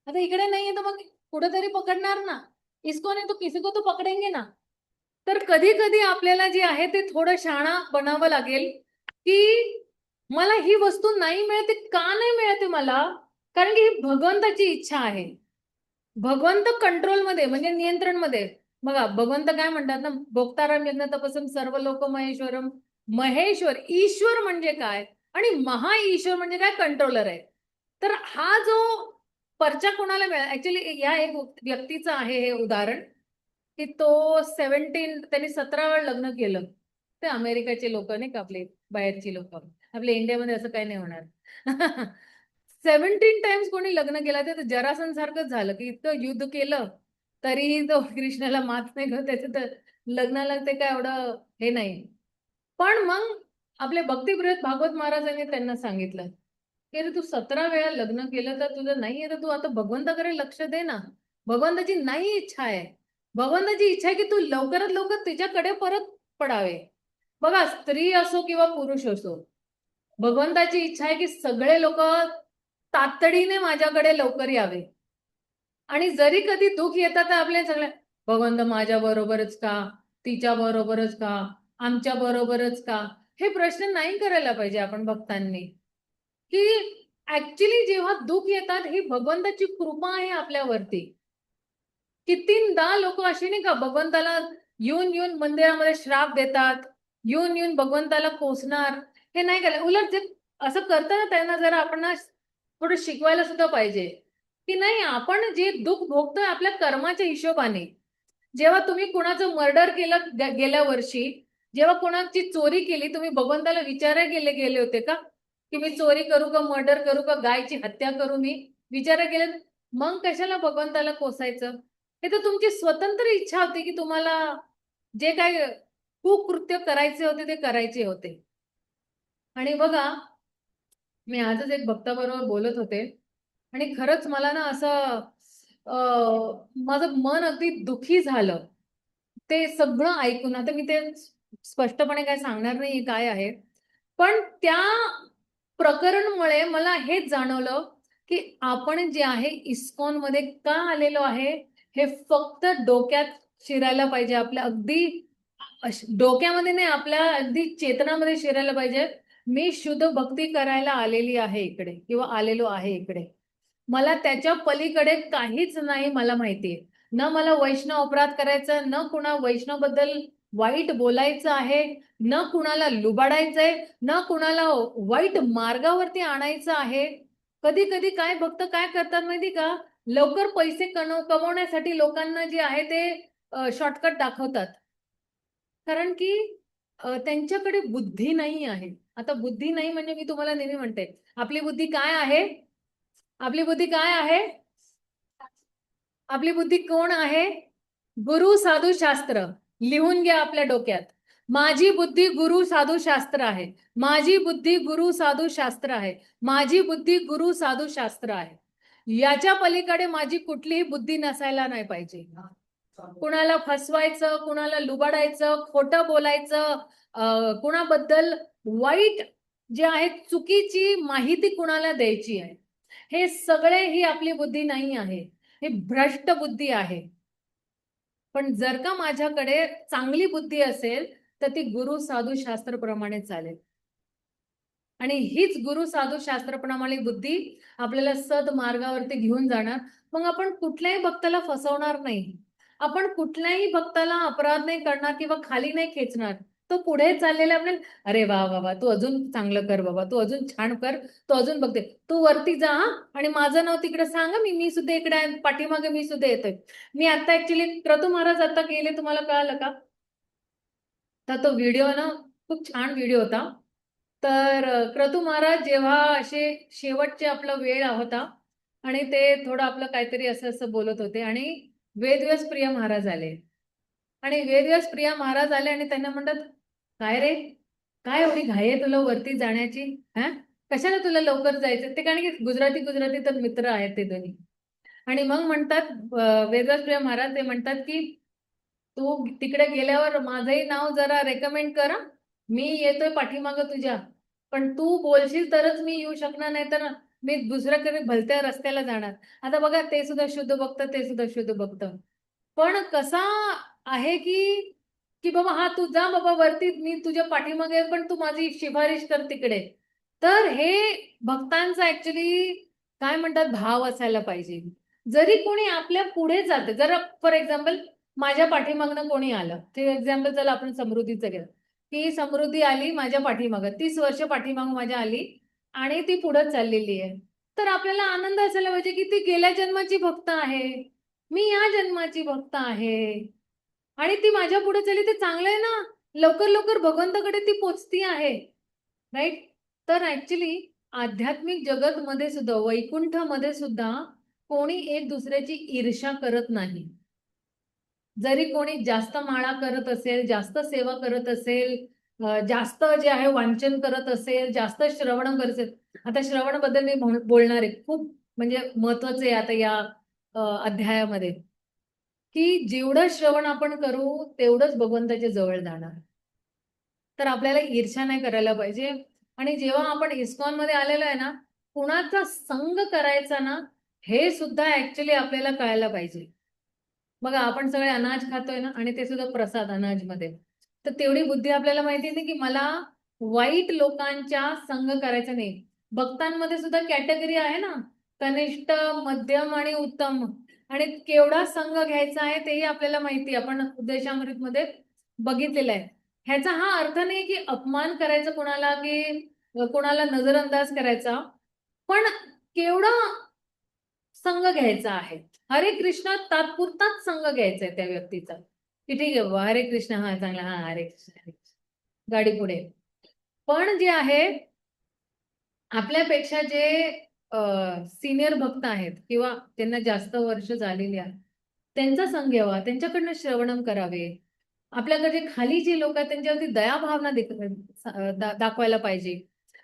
आता इकडे नाहीये तर मग कुठेतरी पकडणार ना. इसको नाही तो किसी को तो पकडेंगे ना. तर कधी कधी आपल्याला जे आहे ते थोडं शहाणा बनावं लागेल, की मला ही वस्तू नाही मिळते, का नाही मिळते मला? कारण की ही भगवंताची इच्छा आहे. भगवंत कंट्रोलमध्ये म्हणजे नियंत्रणमध्ये. बघा, भगवंत काय म्हणतात ना, भोक्ताराम यज्ञ तपसम सर्व लोक महेश्वरम. महेश्वर ईश्वर म्हणजे काय, आणि महा ईश्वर म्हणजे काय? कंट्रोलर आहे. तर हा जो पर्चा कोणाला मिळाला, ऍक्च्युली या एक व्यक्तीचं आहे हे उदाहरण, की तो 17 त्यांनी 17 वेळा लग्न केलं. ते अमेरिकेचे लोक नाही का, आपले बाहेरची लोक. आपल्या इंडियामध्ये असं काही नाही होणार. 17 टाइम्स कोणी लग्न केलं ते जरासन सारखंच झालं, की इतकं युद्ध केलं तरीही तो कृष्णाला मात नाही करत. त्याचं तर लग्नाला ते काय एवढं हे नाही. पण मग आपले भक्तिप्रिय भागवत महाराजांनी त्यांना सांगितलं, की अरे तू 17 वेळा लग्न केलं तर तुझं नाहीये, तर तू आता भगवंताकडे लक्ष दे ना. भगवंताची नाही इच्छा आहे. भगवंताची इच्छा आहे की तू लवकरात लवकर तिच्याकडे परत पडावे. बघा, स्त्री असो किंवा पुरुष असो, भगवंताची इच्छा आहे की सगळे लोक तातडीने माझ्याकडे लवकर यावे. आणि जरी कधी दुःख येतात तर आपल्या सगळ्या, भगवंत माझ्या बरोबरच का, तिच्या बरोबरच का, आमच्या बरोबरच का, हे प्रश्न नाही करायला पाहिजे आपण भक्तांनी. की ऍक्च्युली जेव्हा दुःख येतात ही भगवंताची कृपा आहे आपल्यावरती. कितींदा लोक अशी नाही का भगवंताला येऊन येऊन मंदिरामध्ये श्राप देतात, येऊन येऊन भगवंताला कोसणार. हे नाही करायला. उलट जे असं करताना त्यांना जरा आपण ना थोडं शिकवायला सुद्धा पाहिजे, की नाही, आपण जे दुःख भोगतोय आपल्या कर्माच्या हिशोबाने. जेव्हा तुम्ही कुणाचं मर्डर केलं गेल्या वर्षी, जेव्हा कोणाची चोरी केली, तुम्ही भगवंताला विचारायला गेले गेले होते का, की मी चोरी करू का, मर्डर करू का, गायची हत्या करू? मी विचारायला गेले. मग कशाला भगवंताला कोसायचं? हे तर तुमची स्वतंत्र इच्छा होती की तुम्हाला जे काय कुकृत्य करायचे होते ते करायचे होते. आणि बघा, मी आजच एक भक्ताबरोबर बोलत होते, आणि खरंच मला ना असं माझं मन अगदी दुखी झालं ते सगळं ऐकून. आता मी ते स्पष्टपणे काय सांगणार नाही काय आहे, पण त्या प्रकरणमुळे मला हेच जाणवलं, की आपण जे आहे इस्कॉन मध्ये का आलेलो आहे, हे फक्त डोक्यात शिरायला पाहिजे. आपल्या अगदी डोक्यामध्ये नाही, आपल्या अगदी चेतनामध्ये शिरायला पाहिजे. मी शुद्ध भक्ती करायला आलेली आहे इकडे, किंवा आलेलो आहे इकडे. मला त्याच्या पलीकडे काहीच नाही मला माहितीये. न मला वैष्णव अपराध करायचा, न कुणा वैष्णव बद्दल वाईट बोलायचं आहे, न कुणाला लुबाडायचंय, न कुणाला वाईट मार्गावरती आणायचं आहे. कधी कधी काय भक्त काय करतात माहिती का, लवकर पैसे कमवण्यासाठी लोकांना जे आहे ते शॉर्टकट दाखवतात. कारण की त्यांच्याकडे बुद्धी नाही आहे. आता बुद्धी नाही म्हणजे मी तुम्हाला नेहमी म्हणते, आपली बुद्धी काय आहे? आपली बुद्धी काय आहे? आपली बुद्धी कोण आहे? गुरु साधू शास्त्र. लिहून घ्या आपल्या डोक्यात. माझी बुद्धी गुरु साधू शास्त्र आहे. माझी बुद्धी गुरु साधू शास्त्र आहे. माझी बुद्धी गुरु साधू शास्त्र आहे. याच्या पलीकडे माझी कुठलीही बुद्धी नसायला नाही पाहिजे. कुणाला फसवायचं, कुणाला लुबाडायचं, खोटं बोलायचं, कुणाबद्दल वाईट जे आहे चुकीची माहिती कुणाला द्यायची आहे, हे सगळे ही आपली बुद्धी नाही आहे. हे भ्रष्ट बुद्धी आहे. पण जर का माझ्याकडे चांगली बुद्धी असेल तर ती गुरु साधू शास्त्र प्रमाणे चालेल. आणि हीच गुरु साधू शास्त्रप्रमाणे बुद्धी आपल्याला सद मार्गावरती घेऊन जाणार. मग आपण कुठल्याही भक्ताला फसवणार नाही, आपण कुठल्याही भक्ताला अपराध नाही करणार किंवा खाली नाही खेचणार. तो पुढे चाललेला आपल्याला, अरे वा वा वा, तू अजून चांगलं कर बाबा, तू अजून छान कर, तू अजून बघते, तू वरती जा हा, आणि माझं नाव तिकडे सांगा, मी सुद्धा इकडे आहे, पाठीमागे मी सुद्धा येतोय. मी आता ऍक्च्युली क्रतू महाराज आता गेले, तुम्हाला कळालं का? तर तो व्हिडिओ ना खूप छान व्हिडिओ होता. तर क्रतू महाराज जेव्हा असे शेवटचे आपला वेळ होता आणि ते थोडं आपलं काहीतरी असं असं बोलत होते, आणि वेदव्यास प्रिया महाराज आले, आणि वेदव्यास प्रिया महाराज आले आणि त्यांना म्हणतात, काय रे, काय एवढी घाई आहे तुला वरती जाण्याची? हा, कशाला तुला लवकर जायचं? ते कारण की गुजराती गुजराती तर मित्र आहेत ते दोन्ही. आणि मग म्हणतात वेदव्यास प्रिया महाराज, ते म्हणतात की तू तिकडे गेल्यावर माझंही नाव जरा रेकमेंड कर, मी येतोय पाठीमागं तुझ्या, पण तू बोलशील तरच मी येऊ शकणार, नाही तर मी दुसऱ्याकडे भलत्या रस्त्याला जाणार. आता बघा, ते सुद्धा शुद्ध भक्त, ते सुद्धा शुद्ध भक्त. पण कसा आहे की की बाबा हा तू जा बाबा वरती, मी तुझ्या पाठीमागे आहे, पण तू माझी शिफारिश कर तिकडे. तर हे भक्तांचा ऍक्च्युली काय म्हणतात भाव असायला पाहिजे. जरी कोणी आपल्या पुढे जाते, जर फॉर एक्झाम्पल माझ्या पाठीमागनं कोणी आलं, ते एक्झाम्पल चला आपण समृद्धीचं घेऊ, की समृद्धी आली माझ्या पाठीमागं, 30 वर्ष पाठीमागं माझ्या आली आणि ती पुढे चाललेली आहे, तर आपल्याला आनंद असायला पाहिजे की ती गेल्या जन्माची भक्त आहे, मी या जन्माची भक्त आहे, आणि ती माझ्या पुढे चालली, ते चांगलं आहे ना, लवकर लवकर भगवंताकडे ती पोचती आहे, राईट? तर ऍक्च्युली आध्यात्मिक जगत मध्ये सुद्धा, वैकुंठ मध्ये सुद्धा कोणी एक दुसऱ्याची ईर्ष्या करत नाही. जरी कोणी जास्त माळा करत असेल, जास्त सेवा करत असेल, जास्त जे आहे वांचन करत असेल, जास्त श्रवण करत असेल, आता श्रवण बद्दल मी बोलणार आहे, खूप म्हणजे महत्वाचं आहे आता या अध्यायामध्ये, की जेवढं श्रवण आपण करू तेवढंच भगवंताच्या जवळ जाणार. तर आपल्याला ईर्ष्या नाही करायला पाहिजे. आणि जेव्हा आपण इस्कॉन मध्ये आलेलो आहे ना, कुणाचा संग करायचा ना, हे सुद्धा ऍक्च्युली आपल्याला कळायला पाहिजे. बघा, आपण सगळे अनाज खातोय ना, आणि ते सुद्धा प्रसाद अनाज मध्ये, तर तेवढी बुद्धी आपल्याला माहिती नाही की मला वाईट लोकांच्या संग करायचा नाही. भक्तांमध्ये सुद्धा कॅटेगरी आहे ना, कनिष्ठ, मध्यम आणि उत्तम, आणि केवढा संघ घ्यायचा आहे तेही आपल्याला माहिती, आपण उपदेशामृत मध्ये बघितलेलं आहे. ह्याचा हा अर्थ नाही की अपमान करायचा कोणाला, की कोणाला नजरअंदाज करायचा, पण केवढा संघ घ्यायचा आहे. हरे कृष्ण तात्पुरताच संघ घ्यायचा आहे त्या व्यक्तीचा, की ठीक आहे बाबा, हरे कृष्ण, हा चांगला, हा हरे कृष्ण, हरे कृष्ण, गाडी पुढे. पण जे आहे आपल्यापेक्षा जे सिनियर भक्त आहेत किंवा त्यांना जास्त वर्ष झालेली आहेत, त्यांचा संग घ्यावा, त्यांच्याकडनं श्रवणम करावे. आपल्याकडे जे खाली जे लोक आहेत त्यांच्यावरती दयाभावना दाखवायला पाहिजे,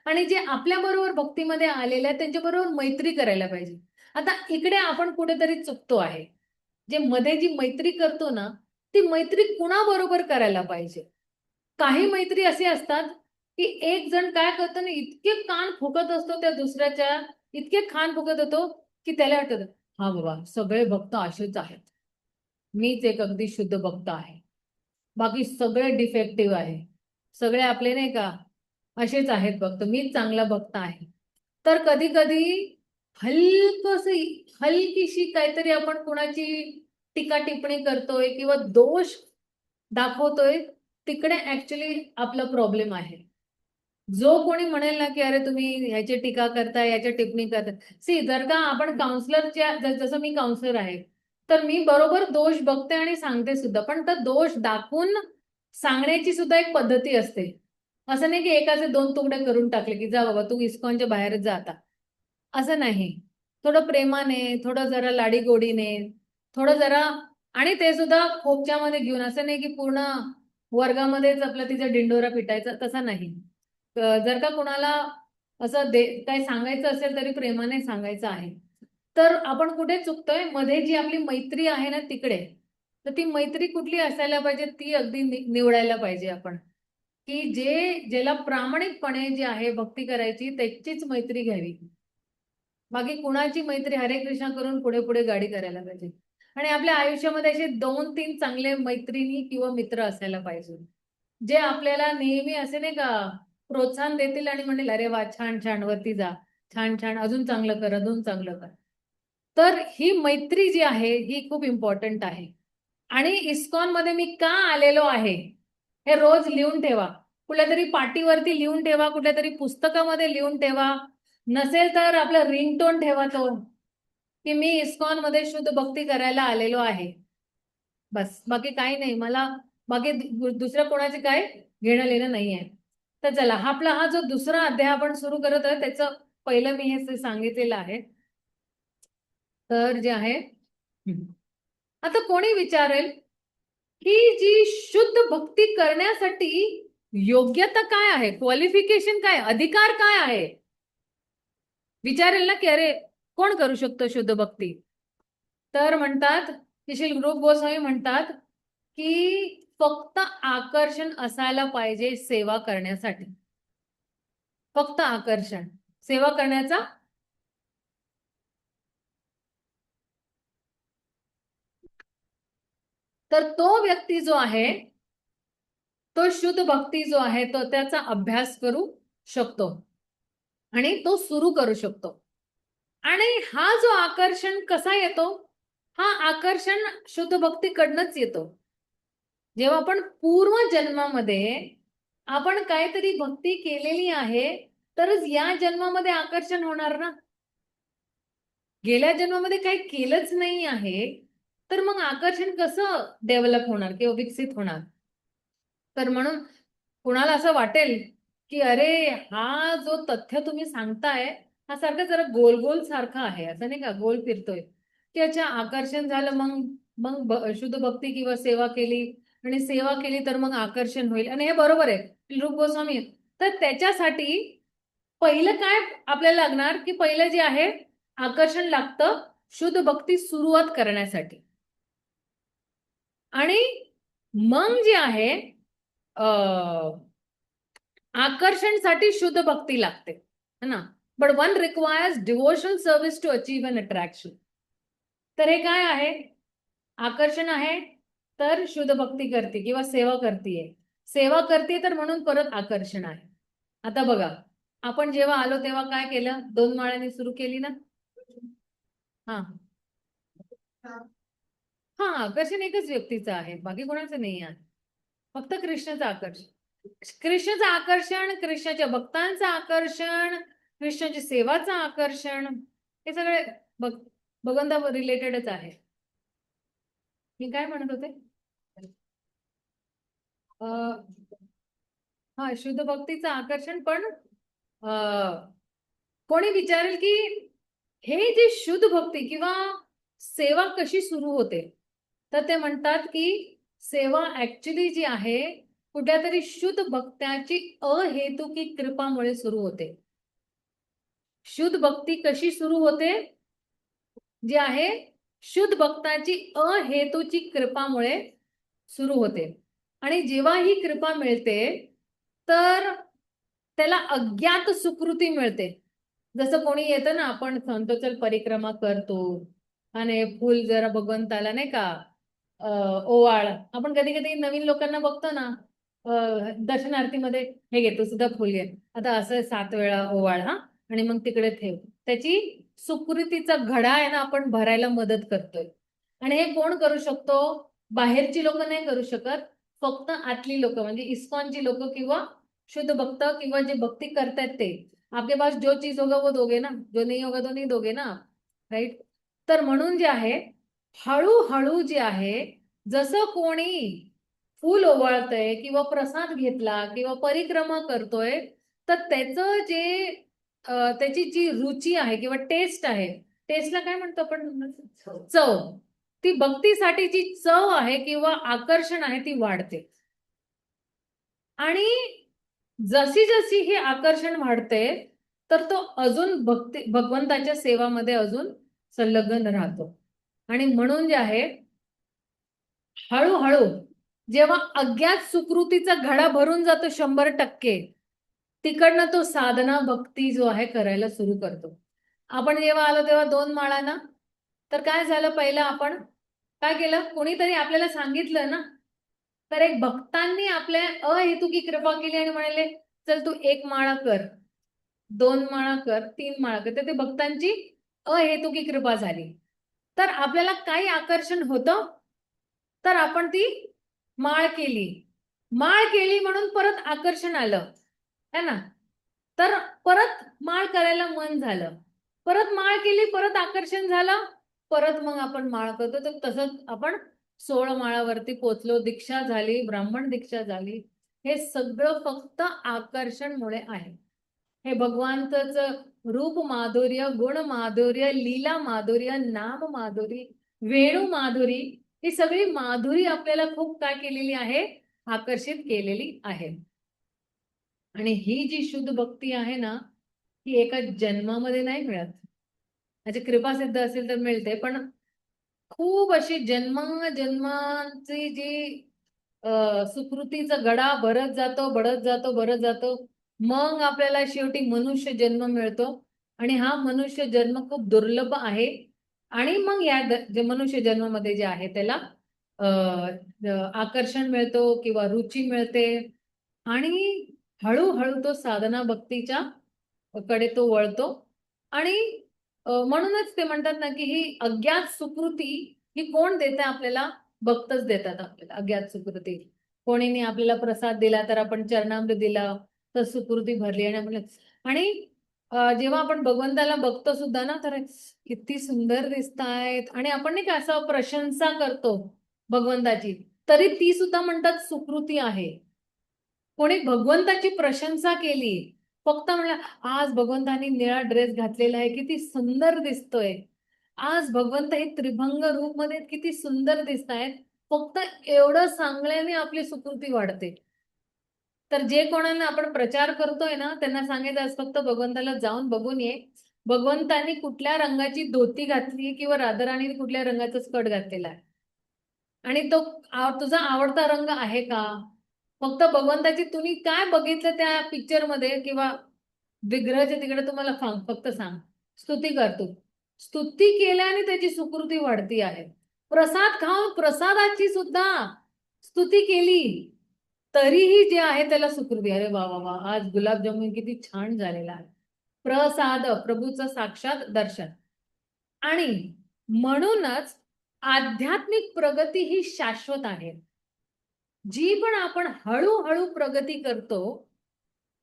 आणि जे आपल्या बरोबर भक्तीमध्ये आलेले आहेत त्यांच्याबरोबर मैत्री करायला पाहिजे. आता इकडे आपण कुठेतरी चुकतो आहे. जे मध्ये जी मैत्री करतो ना, ती मैत्री कुणाबरोबर करायला पाहिजे? काही मैत्री असे असतात की एक जण काय करतो ना, इतके कान फुकत असतो त्या दुसऱ्याच्या, इतके कान फुकत होतो की त्याला वाटत, हा बाबा सगळे भक्त असेच आहेत, मीच एक अगदी शुद्ध भक्त आहे, बाकी सगळे डिफेक्टिव्ह आहे, सगळे आपले नाही का असेच आहेत भक्त, मीच चांगला भक्त आहे. तर कधी कधी हलकीशी काहीतरी आपण कुणाची टीका टिप्पणी करतोय किंवा दोष दाखवतोय, तिकडे ऍक्च्युली आपला प्रॉब्लेम आहे. जो कोणी म्हणेल ना की अरे तुम्ही ह्याची टीका करताय, याच्या टिप्पणी करताय, सी जर का आपण काउन्सिलरच्या, जसं मी काउन्सिलर आहे, तर मी बरोबर दोष बघते आणि सांगते सुद्धा, पण तर दोष दाखवून सांगण्याची सुद्धा एक पद्धती असते. असं नाही की एकाचे दोन तुकडे करून टाकले की जा बाबा तू इस्कॉनच्या बाहेरच जा आता, असं नाही. थोडं प्रेमाने, थोडं जरा लाडीगोडीने, थोडं जरा, आणि ते सुद्धा खोपच्यामध्ये घेऊन, असं नाही की पूर्ण वर्गामध्येच आपला तिचा डिंडोरा पिटायचा, तसा नाही. जर का कोणाला असं काही सांगायचं असेल तरी प्रेमाने सांगायचं आहे. तर आपण कुठे चुकतोय, मध्ये जी आपली मैत्री आहे ना तिकडे. तर ती मैत्री कुठली असायला पाहिजे, ती अगदी निवडायला पाहिजे आपण, की ज्याला प्रामाणिकपणे जे आहे भक्ती करायची त्याचीच मैत्री घ्यावी. बाकी कुणाची मैत्री हरे कृष्णा करून पुढे पुढे गाडी करायला पाहिजे. आणि आपल्या आयुष्यामध्ये असे 2-3 चांगले मैत्रिणी किंवा मित्र असायला पाहिजे, जे आपल्याला नेहमी असे नाही का प्रोत्साहन देतील आणि म्हणेल अरे वा छान छान वरती जा, छान छान, अजून चांगलं कर, अजून चांगलं कर. तर ही मैत्री जी आहे ही खूप इम्पॉर्टंट आहे. आणि इस्कॉन मध्ये मी का आलेलो आहे हे रोज लिहून ठेवा. कुठल्या तरी पाटीवरती लिहून ठेवा, कुठल्या तरी पुस्तकामध्ये लिहून ठेवा. नसेल तर आपला रिंगटोन ठेवा तो, की मी इस्कॉन मध्ये शुद्ध भक्ती करायला आलेलो आहे. बस, बाकी काही नाही. मला बाकी दुसऱ्या कोणाचे काय घेणं लेणं नाही आहे. तर चला, आपला हा जो दुसरा अध्याय आपण सुरू करत आहे त्याचं पहिलं मी हे सांगितलेलं आहे. तर जे आहे, आता कोणी विचारेल की जी शुद्ध भक्ती करण्यासाठी योग्यता काय आहे, क्वालिफिकेशन काय, अधिकार काय आहे? विचारेल ना की अरे कोण करू शकतो शुद्ध भक्ती? तर म्हणतात, श्री रूप गोस्वामी म्हणतात की फक्त आकर्षण असायला पाहिजे सेवा करण्यासाठी. फक्त आकर्षण, सेवा करण्याचा तर तो व्यक्ती जो आहे तो शुद्ध भक्ती जो आहे तो त्याचा अभ्यास करू शकतो आणि तो सुरू करू शकतो. आणि हा जो आकर्षण कसा येतो? हा आकर्षण शुद्ध भक्तीकडनंच येतो. जेव्हा आपण पूर्व जन्मामध्ये आपण काहीतरी भक्ती केलेली आहे तरच या जन्मामध्ये आकर्षण होणार ना. गेल्या जन्मामध्ये काही केलंच नाही आहे तर मग आकर्षण कसं डेव्हलप होणार किंवा विकसित होणार? तर म्हणून कुणाला असं वाटेल की अरे हा जो तथ्य तुम्ही सांगताय हा सारखा जरा गोल गोल सारखा आहे, असं नाही का, गोल फिरतोय, की अच्छा आकर्षण झालं मग मग शुद्ध भक्ती किंवा सेवा केली आणि सेवा केली तर मग आकर्षण होईल. आणि हे बरोबर आहे रूप गोस्वामी. तर त्याच्यासाठी पहिलं काय आपल्याला लागणार की पहिलं जे आहे आकर्षण लागतं शुद्ध भक्ती सुरुवात करण्यासाठी. आणि मग जे आहे आकर्षणसाठी शुद्ध भक्ती लागते है ना. But one requires devotional service to achieve an attraction. तर हे काय आहे? आकर्षण आहे तर शुद्ध भक्ती करते किंवा सेवा करते, सेवा करते तर म्हणून परत आकर्षण आहे. आता बघा, आपण जेव्हा आलो तेव्हा काय केलं? 2 माळ्यांनी सुरू केली ना. हा हा, आकर्षण एकच व्यक्तीचं आहे, बाकी कोणाचं नाही आहे, फक्त कृष्णाचं आकर्षण. कृष्णाचं आकर्षण, कृष्णाच्या भक्तांचं आकर्षण, कृष्णाच्या सेवाचं आकर्षण, हे सगळे भगवंता रिलेटेडच आहे. मी काय म्हणत होते? हा, शुद्ध भक्तीचं आकर्षण. पण कोणी विचारेल की हे जे शुद्ध भक्ती किंवा सेवा कशी सुरू होते? तर ते म्हणतात की सेवा ऍक्च्युली जी आहे कुठल्या तरी शुद्ध भक्ताची अहेतुकी कृपामुळे सुरू होते. शुद्ध भक्ती कशी सुरू होते? जी आहे शुद्ध भक्ताची अहेतुची कृपामुळे सुरू होते. आणि जेव्हा ही कृपा मिळते तर त्याला अज्ञात सुकृती मिळते. जसं कोणी येतं ना, आपण म्हणतो चल परिक्रमा करतो आणि फुल जरा भगवंताला नाही का ओवाळ. आपण कधी कधी नवीन लोकांना बघतो ना दर्शनार्थीमध्ये, हे घे तू सुद्धा फुल घे, आता असं 7 वेळा ओवाळ हा, आणि मग तिकडे ठेव. त्याची सुकृतीचा घडा आहे ना आपण भरायला मदत करतोय. आणि हे कोण करू शकतो? बाहेरची लोक नाही करू शकत, फक्त आतली लोक म्हणजे इस्कॉनची लोक किंवा शुद्ध भक्त किंवा जे भक्ती करतायत ते. आपके पास जो चीज होगा वो दोगे ना, जो नहीं होगा तो नहीं दोगे ना, राईट? तर म्हणून जे आहे हळूहळू जे आहे जसं कोणी फूल ओवाळतंय किंवा प्रसाद घेतला किंवा परिक्रमा करतोय तर त्याचं जे त्याची जी रुची आहे किंवा टेस्ट आहे, टेस्टला काय म्हणतो आपण? चव. ती भक्तीसाठी जी चव आहे किंवा आकर्षण आहे ती वाढते. आणि जशी जशी हे आकर्षण वाढते तर तो अजून भगवंताच्या सेवामध्ये अजून संलग्न राहतो. आणि म्हणून जे आहे हळूहळू जेव्हा अज्ञात सुकृतीचा घडा भरून जातो 100%, तिकडनं तो साधना भक्ती जो आहे करायला सुरू करतो. आपण जेव्हा आलो तेव्हा 2 माळा ना, तर काय झालं? पहिलं आपण काय केलं? कोणीतरी आपल्याला सांगितलं ना, तर एक भक्तांनी आपल्या अहेतुकी कृपा केली आणि म्हणाले चल तू 1 माळा कर, 2 माळा कर, 3 माळा कर, तर ते भक्तांची अहेतुकी कृपा झाली. तर आपल्याला काही आकर्षण होतं, तर आपण ती माळ केली. माळ केली म्हणून परत आकर्षण आलं, है ना? तर परत माळ करायला मन झालं, परत माळ केली, परत आकर्षण झालं, परत मग आपण माळ करतो. तर तसंच आपण 16 माळावरती पोचलो, दीक्षा झाली, ब्राह्मण दीक्षा झाली. हे सगळं फक्त आकर्षणमुळे आहे. हे भगवंताचं रूप माधुर्य, गुण माधुर्य, लीला माधुर्य, नाम माधुरी, वेणू माधुरी, ही सगळी माधुरी आपल्याला खूप काय केलेली आहे, आकर्षित केलेली आहे. आणि ही जी शुद्ध भक्ती आहे ना, ही एका जन्मामध्ये नाही मिळत. त्याची कृपा सिद्ध असेल तर मिळते, पण खूप अशी जन्मांची जी सुकृतीचा गडा भरत जातो, भरत जातो. मग आपल्याला शेवटी मनुष्य जन्म मिळतो. आणि हा मनुष्य जन्म खूप दुर्लभ आहे. आणि मग या जे मनुष्य जन्मामध्ये जे आहे त्याला आकर्षण मिळतो किंवा रुची मिळते. आणि हळूहळू तो साधना भक्तीच्या कडे तो वळतो. आणि म्हणूनच ते म्हणतात ना, की ही अज्ञात सुकृती ही कोण देते आपल्याला? भक्तच देतात आपल्याला अज्ञात सुकृती. कोणीने आपल्याला प्रसाद दिला तर आपण चरणामृत दिला तर सुकृती भरली. आणि जेव्हा आपण भगवंताला बघतो सुद्धा ना, तर किती सुंदर दिसतायत आणि आपण नाही का असं प्रशंसा करतो भगवंताची, तरी ती सुद्धा म्हणतात सुकृती आहे. कोणी भगवंताची प्रशंसा केली, फक्त म्हणलं आज भगवंतानी निळा ड्रेस घातलेला आहे, किती सुंदर दिसतोय, आज भगवंत हे त्रिभंग रूप मध्ये किती सुंदर दिसतायत, फक्त एवढं सांगण्याने आपली सुकृती वाढते. तर जे कोणाला आपण प्रचार करतोय ना, त्यांना सांगायचं आज फक्त भगवंताला जाऊन बघून ये, भगवंतानी कुठल्या रंगाची धोती घातली किंवा राधाराणीने कुठल्या रंगाचा स्कर्ट घातलेला आहे, आणि तो तुझा आवडता रंग आहे का? फक्त भगवंताची तुम्ही काय बघितलं त्या पिक्चर मध्ये किंवा विग्रहाच्या तिकडे तुम्हाला फक्त सांग, स्तुती करतो. स्तुती केल्याने त्याची सुकृती वाढती आहे. प्रसाद खाऊन प्रसादाची सुद्धा स्तुती केली तरीही जे आहे त्याला सुकृती. अरे वा वा वा, आज गुलाबजामुन किती छान झालेला आहे. प्रसाद, प्रभूचं साक्षात दर्शन. आणि म्हणूनच आध्यात्मिक प्रगती ही शाश्वत आहे. जी पण आपण हळूहळू प्रगती करतो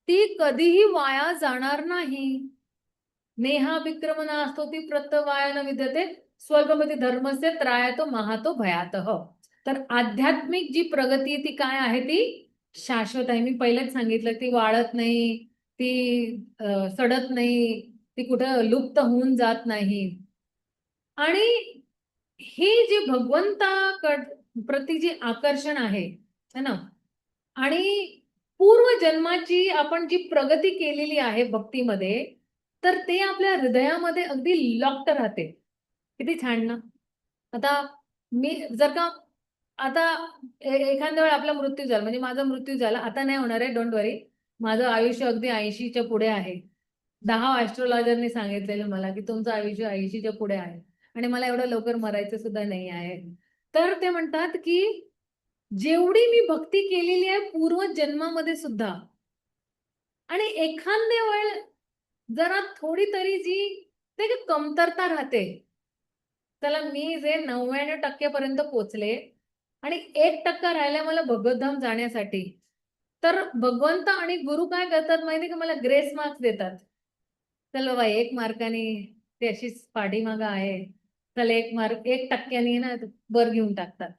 ती कधीही वाया जाणार नाही. नेहा विक्रमना असतो ती प्रत्यवायान विद्यते, स्वल्पमती धर्मस्य त्रायतो महातो भयातः. तर आध्यात्मिक जी प्रगती ती काय आहे, ती शाश्वत आहे. मी पहिलेच सांगितलं, ती वाढत नाही, ती सडत नाही, ती कुठं लुप्त होऊन जात नाही. आणि ही जी भगवंताकड प्रति जी आकर्षण आहे ना, आणि पूर्वजन्माची आपण जी प्रगती केलेली आहे भक्तीमध्ये, तर ते आपल्या हृदयामध्ये अगदी लॉक्ड राहते. किती छान ना. आता मी जर का आता एखाद्या वेळा आपला मृत्यू झाला, म्हणजे माझा मृत्यू झाला, आता नाही होणार आहे, डोंट वरी. माझं आयुष्य अगदी 80च्या पुढे आहे. 10 ऍस्ट्रोलॉजरनी सांगितलेलं मला की तुमचं आयुष्य 80च्या पुढे आहे आणि मला एवढं लवकर मरायचं सुद्धा नाही आहे. तर ते म्हणतात की जेवढी मी भक्ती केलेली आहे पूर्व जन्मामध्ये सुद्धा, आणि एखाद्या वेळ जरा थोडी तरी जी ते कमतरता राहते, त्याला मी जे 99% पर्यंत पोहोचले आणि 1% राहिला मला भगवतधाम जाण्यासाठी, तर भगवंत आणि गुरु काय करतात माहिती का, मला ग्रेस मार्क्स देतात. चल बाबा 1 मार्काने ते अशीच पाठीमागं आहे, चल 1 मार्क 1% ना वर घेऊन टाकतात.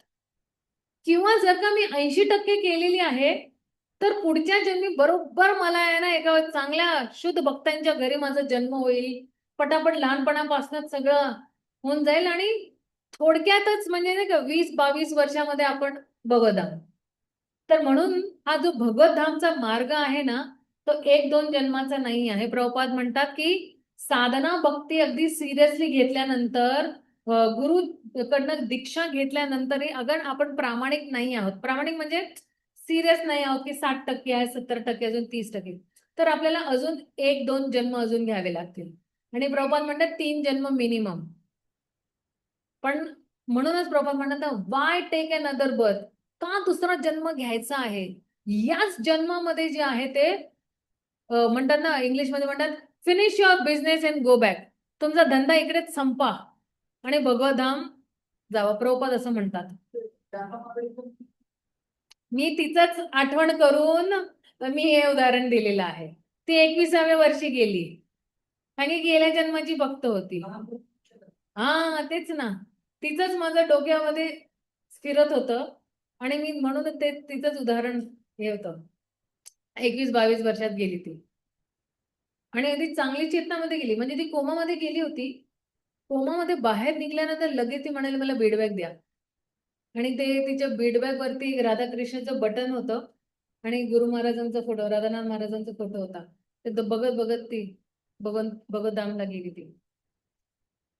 किंवा जर का मी 80% केलेली आहे, तर पुढच्या जन्मी बरोबर मला आहे ना एका चांगल्या शुद्ध भक्तांच्या घरी माझा जन्म होईल, पटापट लहानपणापासूनच सगळं होऊन जाईल आणि थोडक्यातच म्हणजे नाही का 20-22 वर्षामध्ये आपण भगवत आहोत. तर म्हणून हा जो भगवत धामचा मार्ग आहे ना, तो 1-2 जन्माचा नाही आहे. प्रभुपाद म्हणतात की साधना भक्ती अगदी सिरियसली घेतल्यानंतर, गुरु कडनं दीक्षा घेतल्यानंतरही अगर आपण प्रामाणिक नाही आहोत, प्रामाणिक म्हणजे सिरियस नाही आहोत की 60% आहे, 70% अजून 30%, तर आपल्याला अजून 1-2 जन्म अजून घ्यावे लागतील. आणि प्रभुपाद म्हणतात 3 जन्म मिनिमम. पण म्हणूनच प्रभुपाद म्हणतात वाय टेक अनदर बर्थ, का दुसरा जन्म घ्यायचा आहे? याच जन्मामध्ये जे आहे ते म्हणतात ना, इंग्लिशमध्ये म्हणतात finish your business and go back. तुमचा धंदा इकडेच संपा आणि भगवधाम जावा. प्रभुपाद असं म्हणतात. मी तिचंच आठवण करून मी हे उदाहरण दिलेलं आहे. ती 21व्या वर्षी गेली आणि गेल्या जन्माची भक्त होती. हा तेच ना, तिचंच माझं डोक्यामध्ये फिरत होतं आणि मी म्हणून ते तिचंच उदाहरण हे होतं. 21-22 वर्षात गेली ती आणि अगदी चांगली चेतनामध्ये गेली. म्हणजे ती कोमामध्ये गेली होती. कोमामध्ये बाहेर निघल्यानंतर लगेच ती म्हणाली मला बीडबॅग द्या आणि ते तिच्या बीडबॅग वरती राधाकृष्णाचं बटन होतं आणि गुरु महाराजांचा फोटो, राधानाथ महाराजांचा फोटो होता. ते बघत बघत ती बघत धामला गेली ती.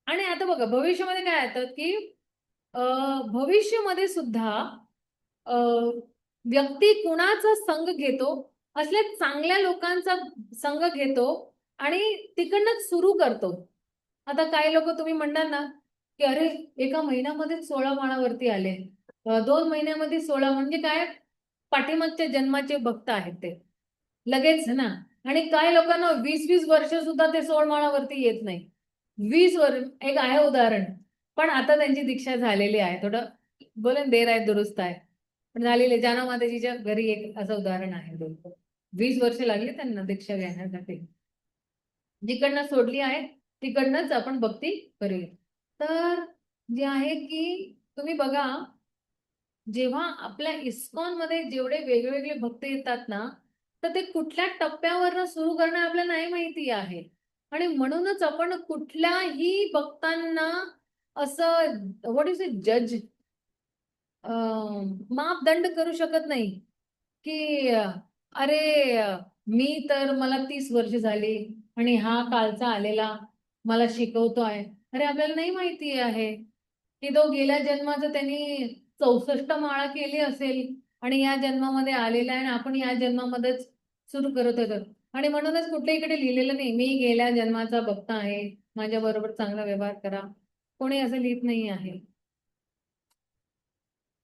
आणि आता बघा भविष्यामध्ये काय येतं की भविष्यामध्ये सुद्धा व्यक्ती कुणाचा संग घेतो, असल्या चांगल्या लोकांचा संग घेतो आणि तिकडनं सुरू करतो. आता काही लोक तुम्ही म्हणणार ना की अरे एका महिन्यामध्ये 16 माळावरती आले, 2 महिन्यामध्ये 16, म्हणजे काय, पाठीमागच्या जन्माचे भक्त आहेत ते लगेच ना. आणि काही लोकांना 20-20 वर्ष सुद्धा ते 16 माळावरती येत नाही. 20 वर्ष एक आहे उदाहरण, पण आता त्यांची दीक्षा झालेली आहे. थोडं बोलेन देर आहे दुरुस्त आहे, पण झालेले. जाना माताजीच्या घरी एक असं उदाहरण आहे. 20 वर्ष लागली त्यांना दीक्षा घेण्यासाठी. जिकडनं सोडली आहे तिकडनंच आपण भक्ती करूया. तर जे आहे की तुम्ही बघा, जेव्हा आपल्या इस्कॉन मध्ये जेवढे वेगवेगळे भक्त येतात ना, तर ते कुठल्या टप्प्यावर सुरू करणं आपल्याला नाही माहिती आहे. आणि म्हणूनच आपण कुठल्याही भक्तांना असं व्हॉट इज इट जज मापदंड करू शकत नाही की अरे मी तर मला 30 वर्ष झाली आणि हा कालचा आलेला मला शिकवतोय. अरे आपल्याला नाही माहिती आहे की तो गेल्या जन्माचं त्यांनी 64 माळा केली असेल आणि या जन्मामध्ये आलेला आहे आणि आपण या जन्मामध्येच सुरू करत होतो. आणि म्हणूनच कुठल्या इकडे लिहिलेलं नाही मी गेल्या जन्माचा भक्त आहे, माझ्या बरोबर चांगला व्यवहार करा. कोणी असं लिहित नाही आहे.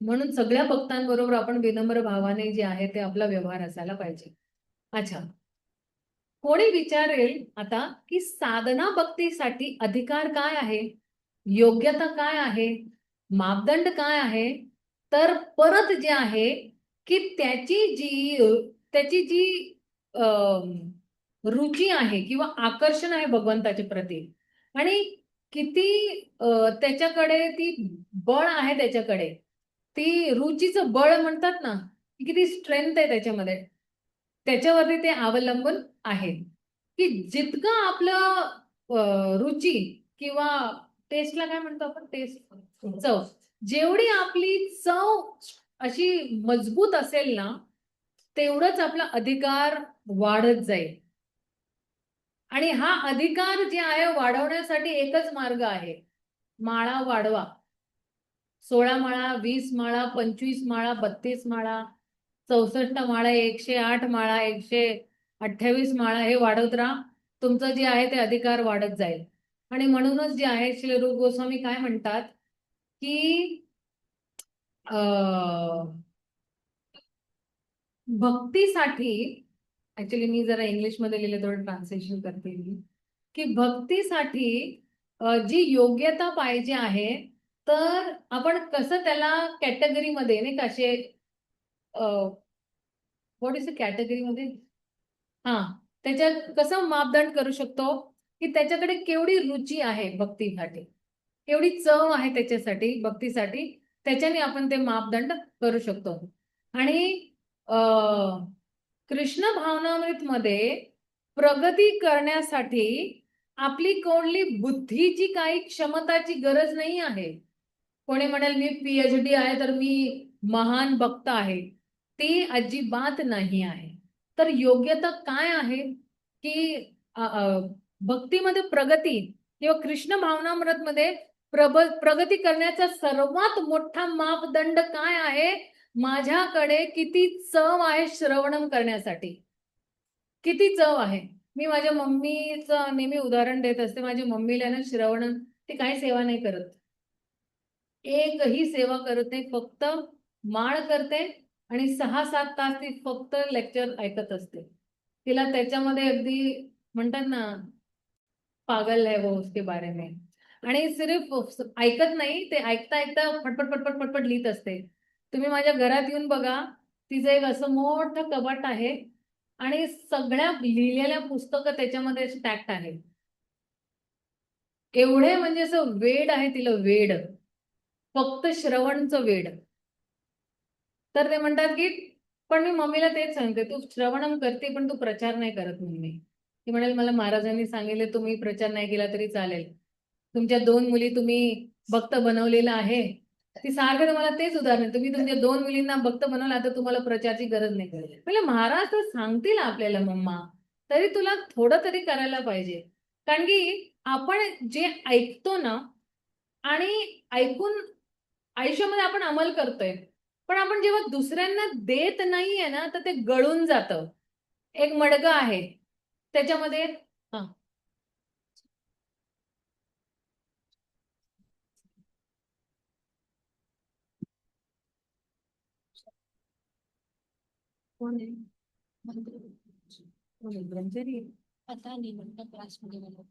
म्हणून सगळ्या भक्तांबरोबर आपण विनम्र भावाने जे आहे ते आपला व्यवहार असायला पाहिजे. अच्छा, कोणी विचारेल आता की साधना भक्तीसाठी अधिकार काय आहे, योग्यता काय आहे, मापदंड काय आहे. तर परत जे आहे की त्याची जी रुची आहे किंवा आकर्षण आहे भगवंताच्या प्रती आणि किती त्याच्याकडे ती बळ आहे, त्याच्याकडे ती रुचीचं बळ म्हणतात ना, किती स्ट्रेंथ आहे त्याच्यामध्ये, त्याच्यावरती ते अवलंबून आहे. की जितकं आपलं रुची किंवा टेस्टला काय म्हणतो आपण, टेस्ट, चव, जेवढी आपली चव अशी मजबूत असेल ना, तेवढंच आपला अधिकार वाढत जाईल. आणि हा अधिकार जे आहे वाढवण्यासाठी एकच मार्ग आहे, माळा वाढवा. 16 माळा, 20 माळा, 25 माळा, 32 माळा, 64 माळा, 108 माळा, 128 माळा, हे वाढवत राहा. तुमचं जे आहे ते अधिकार वाढत जाईल. आणि म्हणूनच जे आहे श्री रूप गोस्वामी काय म्हणतात की भक्तीसाठी, ऍक्च्युली मी जरा इंग्लिश मध्ये लिहिलं, थोडं ट्रान्सलेशन करते मी, की भक्तीसाठी जी योग्यता पाहिजे आहे, तर आपण कसं त्याला कॅटेगरीमध्ये नाही का, असे व्हॉट इज द कॅटेगरीमध्ये, हा, त्याच्यात कसं मापदंड करू शकतो की त्याच्याकडे केवढी रुची आहे भक्तीसाठी, केवढी चव आहे त्याच्यासाठी भक्तीसाठी, त्याच्याने आपण ते मापदंड करू शकतो. आणि कृष्ण भावनामृत मध्ये प्रगती करण्यासाठी आपली कोणली बुद्धीची काही क्षमताची गरज नाही आहे. कोणी म्हणेल मी PhD आहे तर मी महान भक्त आहे, ती अजिबात नाही आहे. तर योग्यता काय आहे की भक्तीमध्ये प्रगती किंवा कृष्ण भावनामृत मध्ये प्रगती करण्याचा सर्वात मोठा मापदंड काय आहे, माझ्याकडे किती चव आहे श्रवणम करण्यासाठी, किती चव आहे. मी माझ्या मम्मीचं नेहमी उदाहरण देत असते. माझ्या मम्मीला ना श्रवण, ती काही सेवा नाही करत, एकही सेवा करत नाही, फक्त माळ करते आणि 6-7 तास ती फक्त लेक्चर ऐकत असते. तिला त्याच्यामध्ये अगदी म्हणतात ना पागल है वो उसके बारे में. आणि सिर्फ ऐकत नाही, ते ऐकता ऐकता पटपट पटपट पटपट लिहित असते. तुम्ही माझ्या घरात येऊन बघा, तिचं एक असं मोठं कपाट आहे आणि सगळ्या लिहिलेल्या पुस्तकं त्याच्यामध्ये स्टॅक्ट आहे. एवढे म्हणजे असं वेड आहे तिला, वेड, फक्त श्रवणचं वेड. तर ते म्हणतात की पण मी मम्मीला तेच सांगते, तू श्रवणम करते पण तू प्रचार नाही करत मम्मी. ती म्हणाल मला महाराजांनी सांगितले तुम्ही प्रचार नाही केला तरी चालेल, तुमच्या 2 मुली तुम्ही भक्त बनवलेला आहे. ती सारखं तुम्हाला तेच उदाहरण, तुम्ही तुमच्या 2 मुलींना भक्त बनवला तर तुम्हाला प्रचारची गरज नाही. म्हणजे महाराज तर सांगतील आपल्याला मम्मा, तरी तुला थोडं तरी करायला पाहिजे. कारण की आपण जे ऐकतो ना आणि ऐकून आयुष्यामध्ये आपण अंमल करतोय, पण आपण जेव्हा दुसऱ्यांना देत नाहीये ना तर ते गळून जातं. एक मडकं आहे त्याच्यामध्ये हा कोण आहे? कोण आहे? ब्रह्मचारी आहे? पता नहीं उनका क्लास में वाला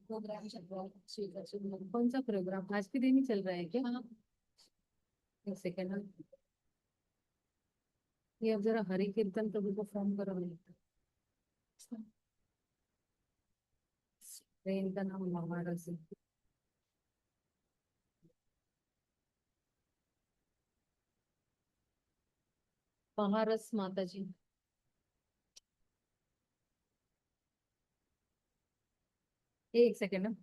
प्रोग्राम चल रहा है. कौन सा प्रोग्राम? आज के दिन ही चल रहा है क्या? हाँ. एक सेकंड, ये अब जरा हरि कीर्तन प्रभु को फोन करो. इनका नाम महाराज है. महारस माता जी. एक second.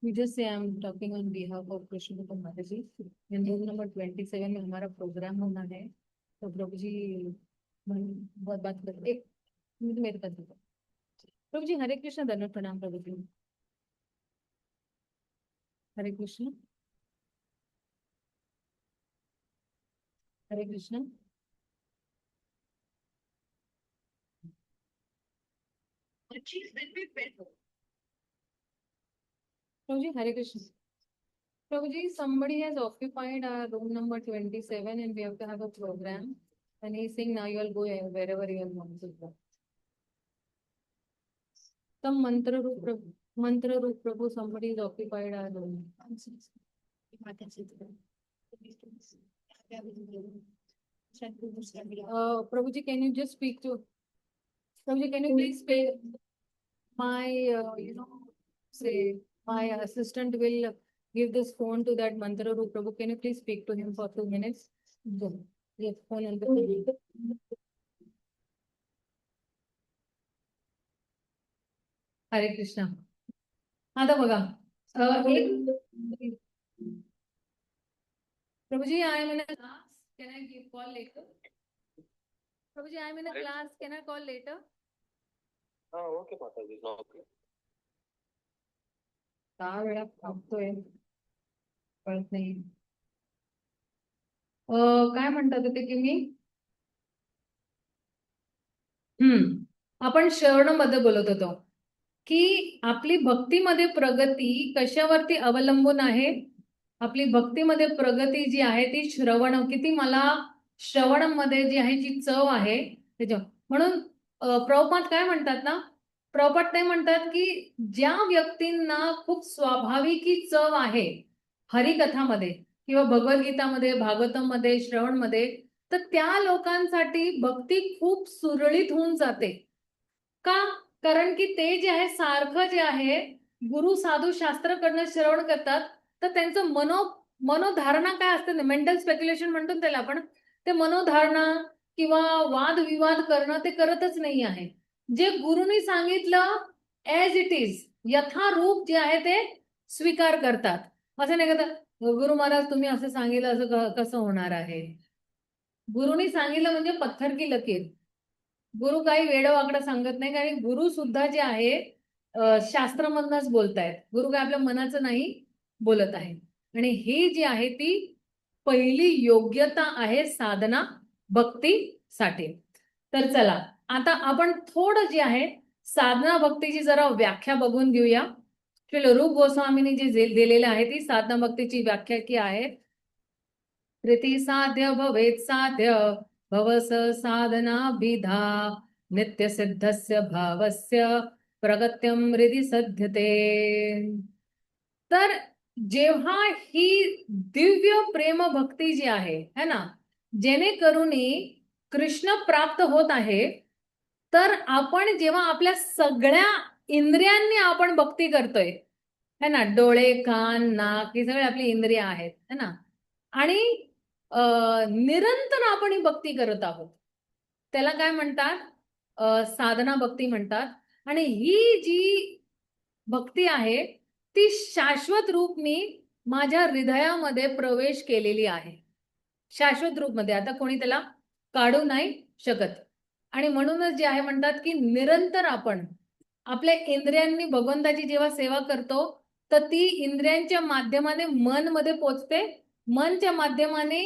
We just say I'm talking on behalf of Krishna भगवान माता जी. In room number 27 में हमारा प्रोग्राम होना है, तो प्रभु जी बहुत बात कर एक मिनट मेरे पास दो. प्रभु जी हरे कृष्ण, धन्यवाद, प्रणाम प्रभु जी. हरे कृष्ण, हरे कृष्ण. प्रभु जी हरे कृष्ण. प्रभु जी, somebody has occupied our room number 27 and we have to have a program. And he's saying now you will go wherever you want to go. Some mantra roop Prabhu, somebody is occupied our room. Prabhuji, can you just speak to Prabhuji, can you please pay my say my assistant will give this phone to that mantra roop Prabhu. Can you please speak to him for 2 minutes? Yes, phone will be. हरे कृष्णा. आता बघा प्रभुजी, I am in a class. Can I give call later? Prabhuji, I am in a class. Can I call later? Okay, Mataji, no problem. दहा वेळा थांबतोय कळत नाही. काय म्हणतात होते की मी आपण श्रवणामध्ये बोलत होतो की आपली भक्तीमध्ये प्रगती कशावरती अवलंबून आहे. आपली भक्तीमध्ये प्रगती जी आहे ती श्रवण, किती मला श्रवणामध्ये जी आहे जी चव आहे त्याच्या. म्हणून प्रभुपाद काय म्हणतात ना, प्रभुपाद ते म्हणतात की ज्या व्यक्तींना खूप स्वाभाविकी चव आहे हरिकथामध्ये किंवा भगवद्गीतामध्ये, भागवतमध्ये, श्रवणमध्ये, तर त्या लोकांसाठी भक्ती खूप सुरळीत होऊन जाते. का? कारण की ते जे आहे सारखं जे आहे गुरु साधू शास्त्रकडनं श्रवण करतात, तर त्यांचं मनोधारणा काय असते ना, मेंटल स्पेक्युलेशन म्हणतो त्याला आपण, ते मनोधारणा किंवा वादविवाद करणं ते करतच नाही आहे. जे गुरुनी सांगितलं ऍज इट इज, यथारूप जे आहे ते स्वीकार करतात. असं नाही का गुरु महाराज तुम्ही असं सांगितलं, असं कसं होणार आहे. गुरुनी सांगितलं म्हणजे पत्थर की लकीर. गुरु काही वेडवाकडं सांगत नाही, कारण गुरु सुद्धा जे आहे शास्त्रामधनच बोलतायत. गुरु काय आपल्या मनाचं नाही बोलत आहे. आणि ही जी आहे ती पहिली योग्यता आहे साधना भक्तीसाठी. तर चला आता आपण थोडं जे आहे साधना भक्तीची जरा व्याख्या बघून घेऊया. श्री रूप गोस्वामींनी जे दिलेलं आहे ती साधना भक्तीची व्याख्या की आहे. कृती साध्य भवेत् साध्य भवस साधनाभिधा नित्य सिद्धस्य भावस्य प्रगत्यम हृदि सध्यते. तर जेव्हा ही दिव्य प्रेम भक्ती जी आहे है ना, जेणेकरून कृष्ण प्राप्त होत आहे, तर आपण जेव्हा आपल्या सगळ्या इंद्रियांनी आपण भक्ती करतोय है ना, डोळे कान नाक ही सगळे आपली इंद्रिय आहेत है ना, आणि निरंतर आपण ही भक्ती करत आहोत, त्याला काय म्हणतात, साधना भक्ती म्हणतात. आणि ही जी भक्ती आहे ती शाश्वत रूपनी माझ्या हृदयामध्ये प्रवेश केलेली आहे, शाश्वत रूपमध्ये. आता कोणी त्याला काढू नाही शकत. आणि म्हणूनच जे आहे म्हणतात की निरंतर आपण आपल्या इंद्रियांनी भगवंताची जेव्हा सेवा करतो तर ती इंद्रियांच्या माध्यमाने मन मध्ये पोचते, मनच्या माध्यमाने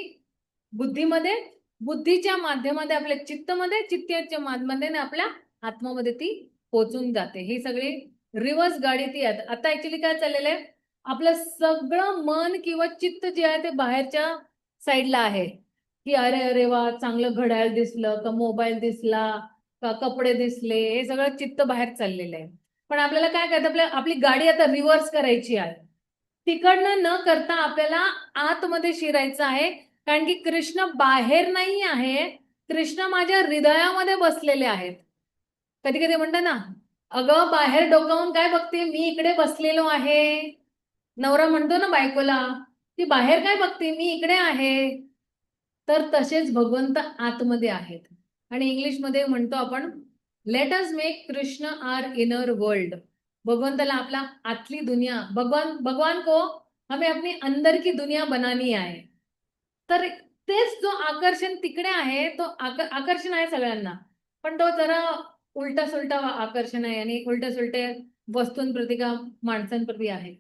बुद्धीमध्ये, बुद्धीच्या माध्यमाने आपल्या चित्तमध्ये, चित्ताच्या माध्यमाने आपल्या आत्मामध्ये ती पोचून जाते. ही सगळी रिव्हर्स गाडी ती आहे. आता ऍक्च्युली काय चाललेलं आहे, आपलं सगळं मन किंवा चित्त जे आहे ते बाहेरच्या साईडला आहे की अरे अरे वा चांगलं घड्याळ दिसलं का, मोबाईल दिसला का, कपडे दिसले, हे सगळं चित्त बाहेर चाललेलं आहे. पण आपल्याला काय करायचं, आपली गाडी आता रिव्हर्स करायची आहे. तिकडनं न करता आपल्याला आतमध्ये शिरायचं आहे, कारण की कृष्ण बाहेर नाही आहे, कृष्ण माझ्या हृदयामध्ये बसलेले आहेत. कधी कधी म्हणतात ना, अगं बाहेर डोकावून काय बघते, मी इकडे बसलेलो आहे. नवरा म्हणतो ना बायकोला की बाहेर काय बघते, मी इकडे आहे. तर तसेच भगवंत आतमध्ये आहेत. आणि इंग्लिशमध्ये म्हणतो आपण, let us make Krishna our inner world. भगवंताला आपला आतली दुनिया, भगवान को हमें अपनी अंदर की दुनिया बनानी आहे. तर तेच जो आकर्षण तिकडे आहे तो आकर्षण आहे सगळ्यांना, पण तो जरा उलटा सुलटा आकर्षण आहे आणि उलट सुलटे वस्तूंप्रती का माणसांप्रती आहे.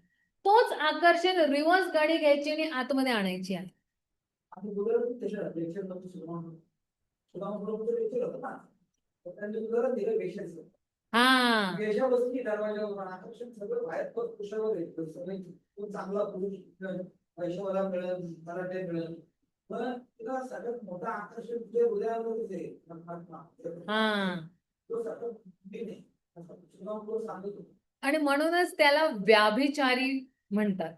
तोच आकर्षण रिव्हर्स गाडी घ्यायची आणि आतमध्ये आणायची आहे. हा चांगला पुरुष पैशावाला मिळेल, मराठी मिळेल, पण तिला सगळ्यात मोठा आकर्षण जे हृदयामध्ये आहे, हा तो सगळं सांगतो. आणि म्हणूनच त्याला व्याभिचारी म्हणतात.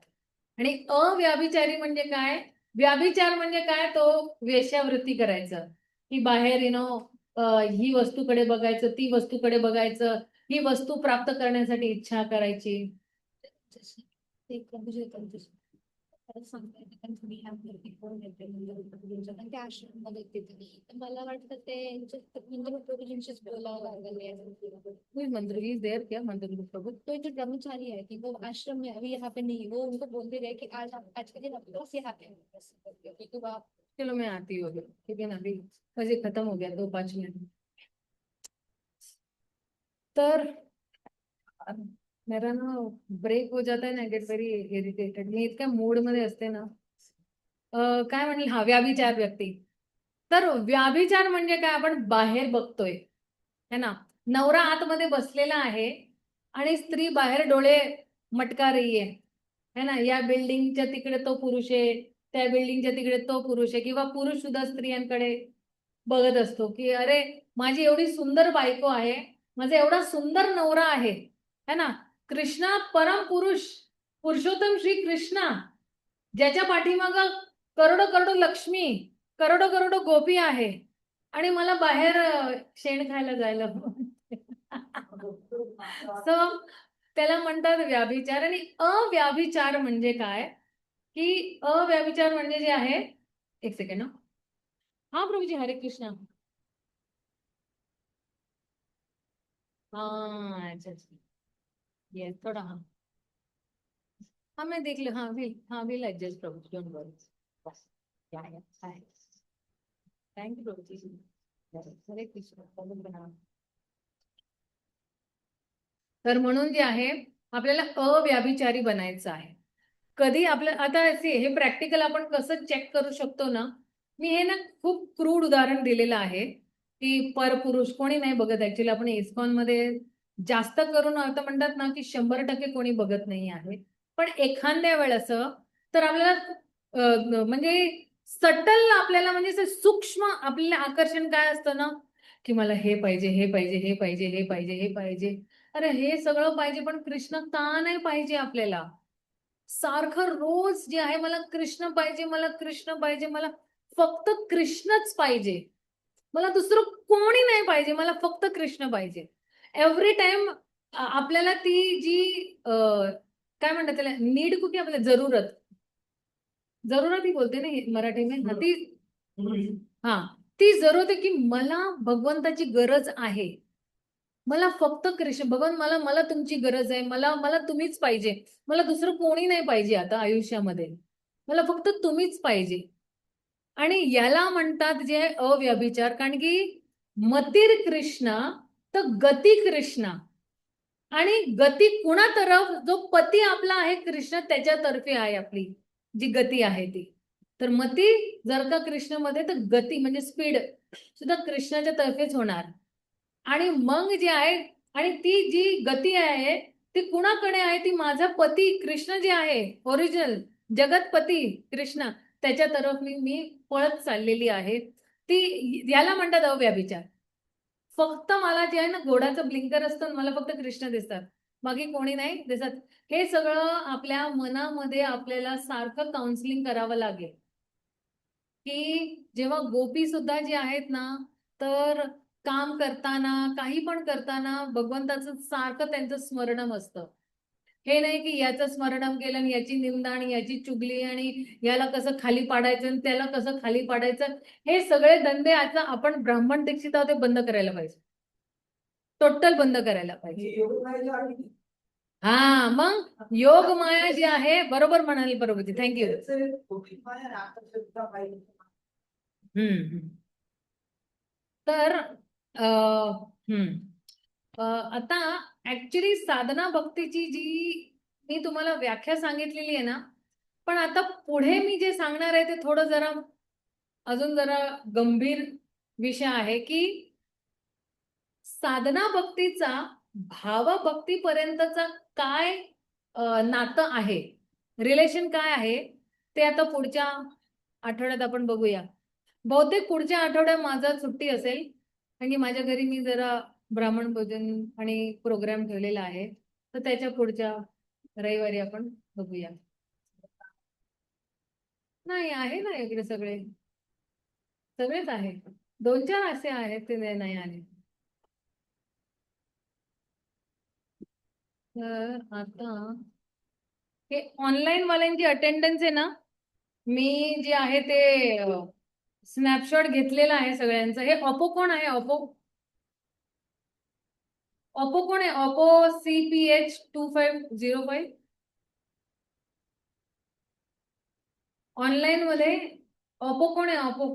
आणि अव्याभिचारी म्हणजे काय, व्याभिचार म्हणजे काय, तो वेश्यावृत्ती करायचं की बाहेर ही वस्तूकडे बघायचं, ती वस्तूकडे बघायचं, ही वस्तू प्राप्त करण्यासाठी इच्छा करायची. त्या आश्रममध्ये तिथे मला वाटतं ते मंदिर प्रभूजींशीच बोलावं लागेल. मंदिर इज देयर क्या, मंदिर प्रभु तो जो कर्मचारी है कि वो आश्रम में अभी यहाँ पे नहीं, वो उनको बोलते रहे कि आज के दिन आपके पास यहाँ पे क्योंकि वो आप, चलो मैं आती हूँ अभी, ठीक है ना, अभी बजे खत्म हो गया 2-5 मिनट. तर मेरा ना ब्रेक हो जाता है ना, गेट वेरी इरिटेटेड. मी इतक्या मूड मध्ये असते ना. काय म्हणेल, हा व्याभिचार व्यक्ती. तर व्याभिचार म्हणजे काय, आपण बाहेर बघतोय है ना, नवरा आतमध्ये बसलेला आहे आणि स्त्री बाहेर डोळे मटका रही है ना, या बिल्डिंगच्या तिकडे तो पुरुष आहे, त्या बिल्डिंगच्या तिकडे तो पुरुष आहे, किंवा पुरुष सुद्धा स्त्रियांकडे बघत असतो की अरे माझी एवढी सुंदर बायको आहे, माझा एवढा सुंदर नवरा आहे है ना. कृष्णा परम पुरुष, पुरुषोत्तम श्री कृष्णा, ज्याच्या पाठीमाग करोडो करोडो लक्ष्मी, करोडो करोडो गोपी आहे, आणि मला बाहेर शेण खायला जायला सो त्याला म्हणतात व्याभिचार. आणि अव्याभिचार म्हणजे काय, की अव्याभिचार म्हणजे जे आहे, एक सेकंड. हा प्रभूजी, हरे कृष्णा. हाँ अच्छा अच्छा, ये थोड़ा हाँ मैं देख लूँ, हाँ विल एडजस्ट प्रभु, डोंट वरी. बस या थैंक यू प्रभु जी. हरे कृष्ण. तर म्हणून जे आहे आपल्याला अव्याभिचारी बनायचं आहे. कधी आपल्या आता हे प्रॅक्टिकल आपण कसं चेक करू शकतो ना, मी हे ना खूप क्रूड उदाहरण दिलेलं आहे की परपुरुष कोणी नाही बघत. ऍक्च्युली आपण इस्कॉन मध्ये जास्त करून आता म्हणतात ना की 100% कोणी बघत नाही आहे. पण एखाद्या वेळेस तर आपल्याला म्हणजे सटल आपल्याला म्हणजे असं सूक्ष्म आपल्याला आकर्षण काय असतं ना की मला हे पाहिजे, हे पाहिजे, हे पाहिजे, हे पाहिजे, हे पाहिजे. अरे हे सगळं पाहिजे पण कृष्ण का नाही पाहिजे आपल्याला? सारखं रोज जे आहे मला कृष्ण पाहिजे, मला कृष्ण पाहिजे, मला फक्त कृष्णच पाहिजे, मला दुसरं कोणी नाही पाहिजे, मला फक्त कृष्ण पाहिजे. एव्हरी टाइम आपल्याला ती जी काय म्हणतात त्याला नीड कुठे आपल्याला जरूरत ही बोलते ना मराठी में हाँ, ती जरूरत आहे की मला भगवंताची गरज आहे, मला फक्त कृष्ण भगवान मला मला तुमची गरज आहे, मला मला तुम्हीच पाहिजे, मला दुसरं कोणी नाही पाहिजे आता आयुष्यामध्ये, मला फक्त तुम्हीच पाहिजे. आणि याला म्हणतात जे अव्यभिचार. कारण की मतीर कृष्ण तर गती कृष्ण, आणि गती कुणातर्फ? जो पती आपला आहे कृष्ण त्याच्यातर्फे आहे आपली जी गती आहे ती. तर मती जर का कृष्णामध्ये तर गती म्हणजे स्पीड सुद्धा कृष्णाच्या तर्फेच होणार. आणि मग जे आहे आणि ती जी गती आहे ती कुणाकडे आहे? ती माझा पती कृष्ण जे आहे ओरिजिनल जगतपती कृष्ण त्याच्या तरफ मी पळत चाललेली आहे. ती याला म्हणतात अव्यभिचार. फक्त मला जे आहे ना घोडाचं ब्लिंकर असतं, मला फक्त कृष्ण दिसतात, बाकी कोणी नाही दिसत. हे सगळं आपल्या मनामध्ये आपल्याला सारखं काउन्सिलिंग करावं लागेल. की जेव्हा गोपी सुद्धा जे आहेत ना तर काम करताना काही पण करताना भगवंताचं सारखं त्यांचं स्मरणम असतं. हे नाही की याचं स्मरणम केलं आणि याची निंदा आणि याची चुगली आणि याला कसं खाली पाडायचं आणि त्याला कसं खाली पाडायचं. हे सगळे धंदे आता आपण ब्राह्मण दीक्षित आहोत ते बंद करायला पाहिजे, टोटल बंद करायला पाहिजे. हा मग योग माया जी आहे बरोबर म्हणाली बरोबर. थँक्यू. तर आता ऍक्च्युली साधना भक्तीची जी मी तुम्हाला व्याख्या सांगितलेली आहे ना, पण आता पुढे मी जे सांगणार आहे ते थोडं जरा अजून जरा गंभीर विषय आहे की साधना भक्तीचा भावभक्तीपर्यंतचा काय नातं आहे, रिलेशन काय आहे ते आता पुढच्या आठवड्यात आपण बघूया. बहुतेक पुढच्या आठवड्यात माझा सुट्टी असेल आणि माझ्या घरी मी जरा ब्राह्मण भोजन आणि प्रोग्राम ठेवलेला आहे, तर त्याच्या पुढच्या रविवारी आपण बघूया. नाही आहे ना इकडे सगळेच आहे, 2-4 असे आहेत ते नाही आले. तर आता हे ऑनलाईन वाल्यांची अटेंडन्स आहे ना, मी जे आहे ते स्नॅपशॉट घेतलेला आहे सगळ्यांचं. हे ओप्पो कोण आहे? ओप्पो कोण आहे? ओप्पो CPH2505 ऑनलाईन मध्ये ओप्पो कोण आहे? ओप्पो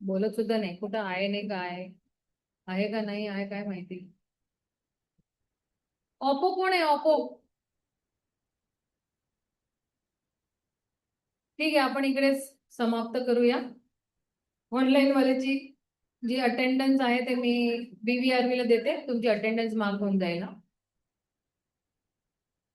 बोलत सुद्धा नाही, कुठं आहे नाही, काय आहे का नाही आहे काय माहिती. ओप्पो कोण आहे? ओप्पो. ठीक आहे, आपण इकडेच समाप्त करूया. ऑनलाईन वाल्याची जी अटेंडन्स आहे ते मी BVRB ला देते, तुमची अटेंडन्स मार्क होऊन जाईल.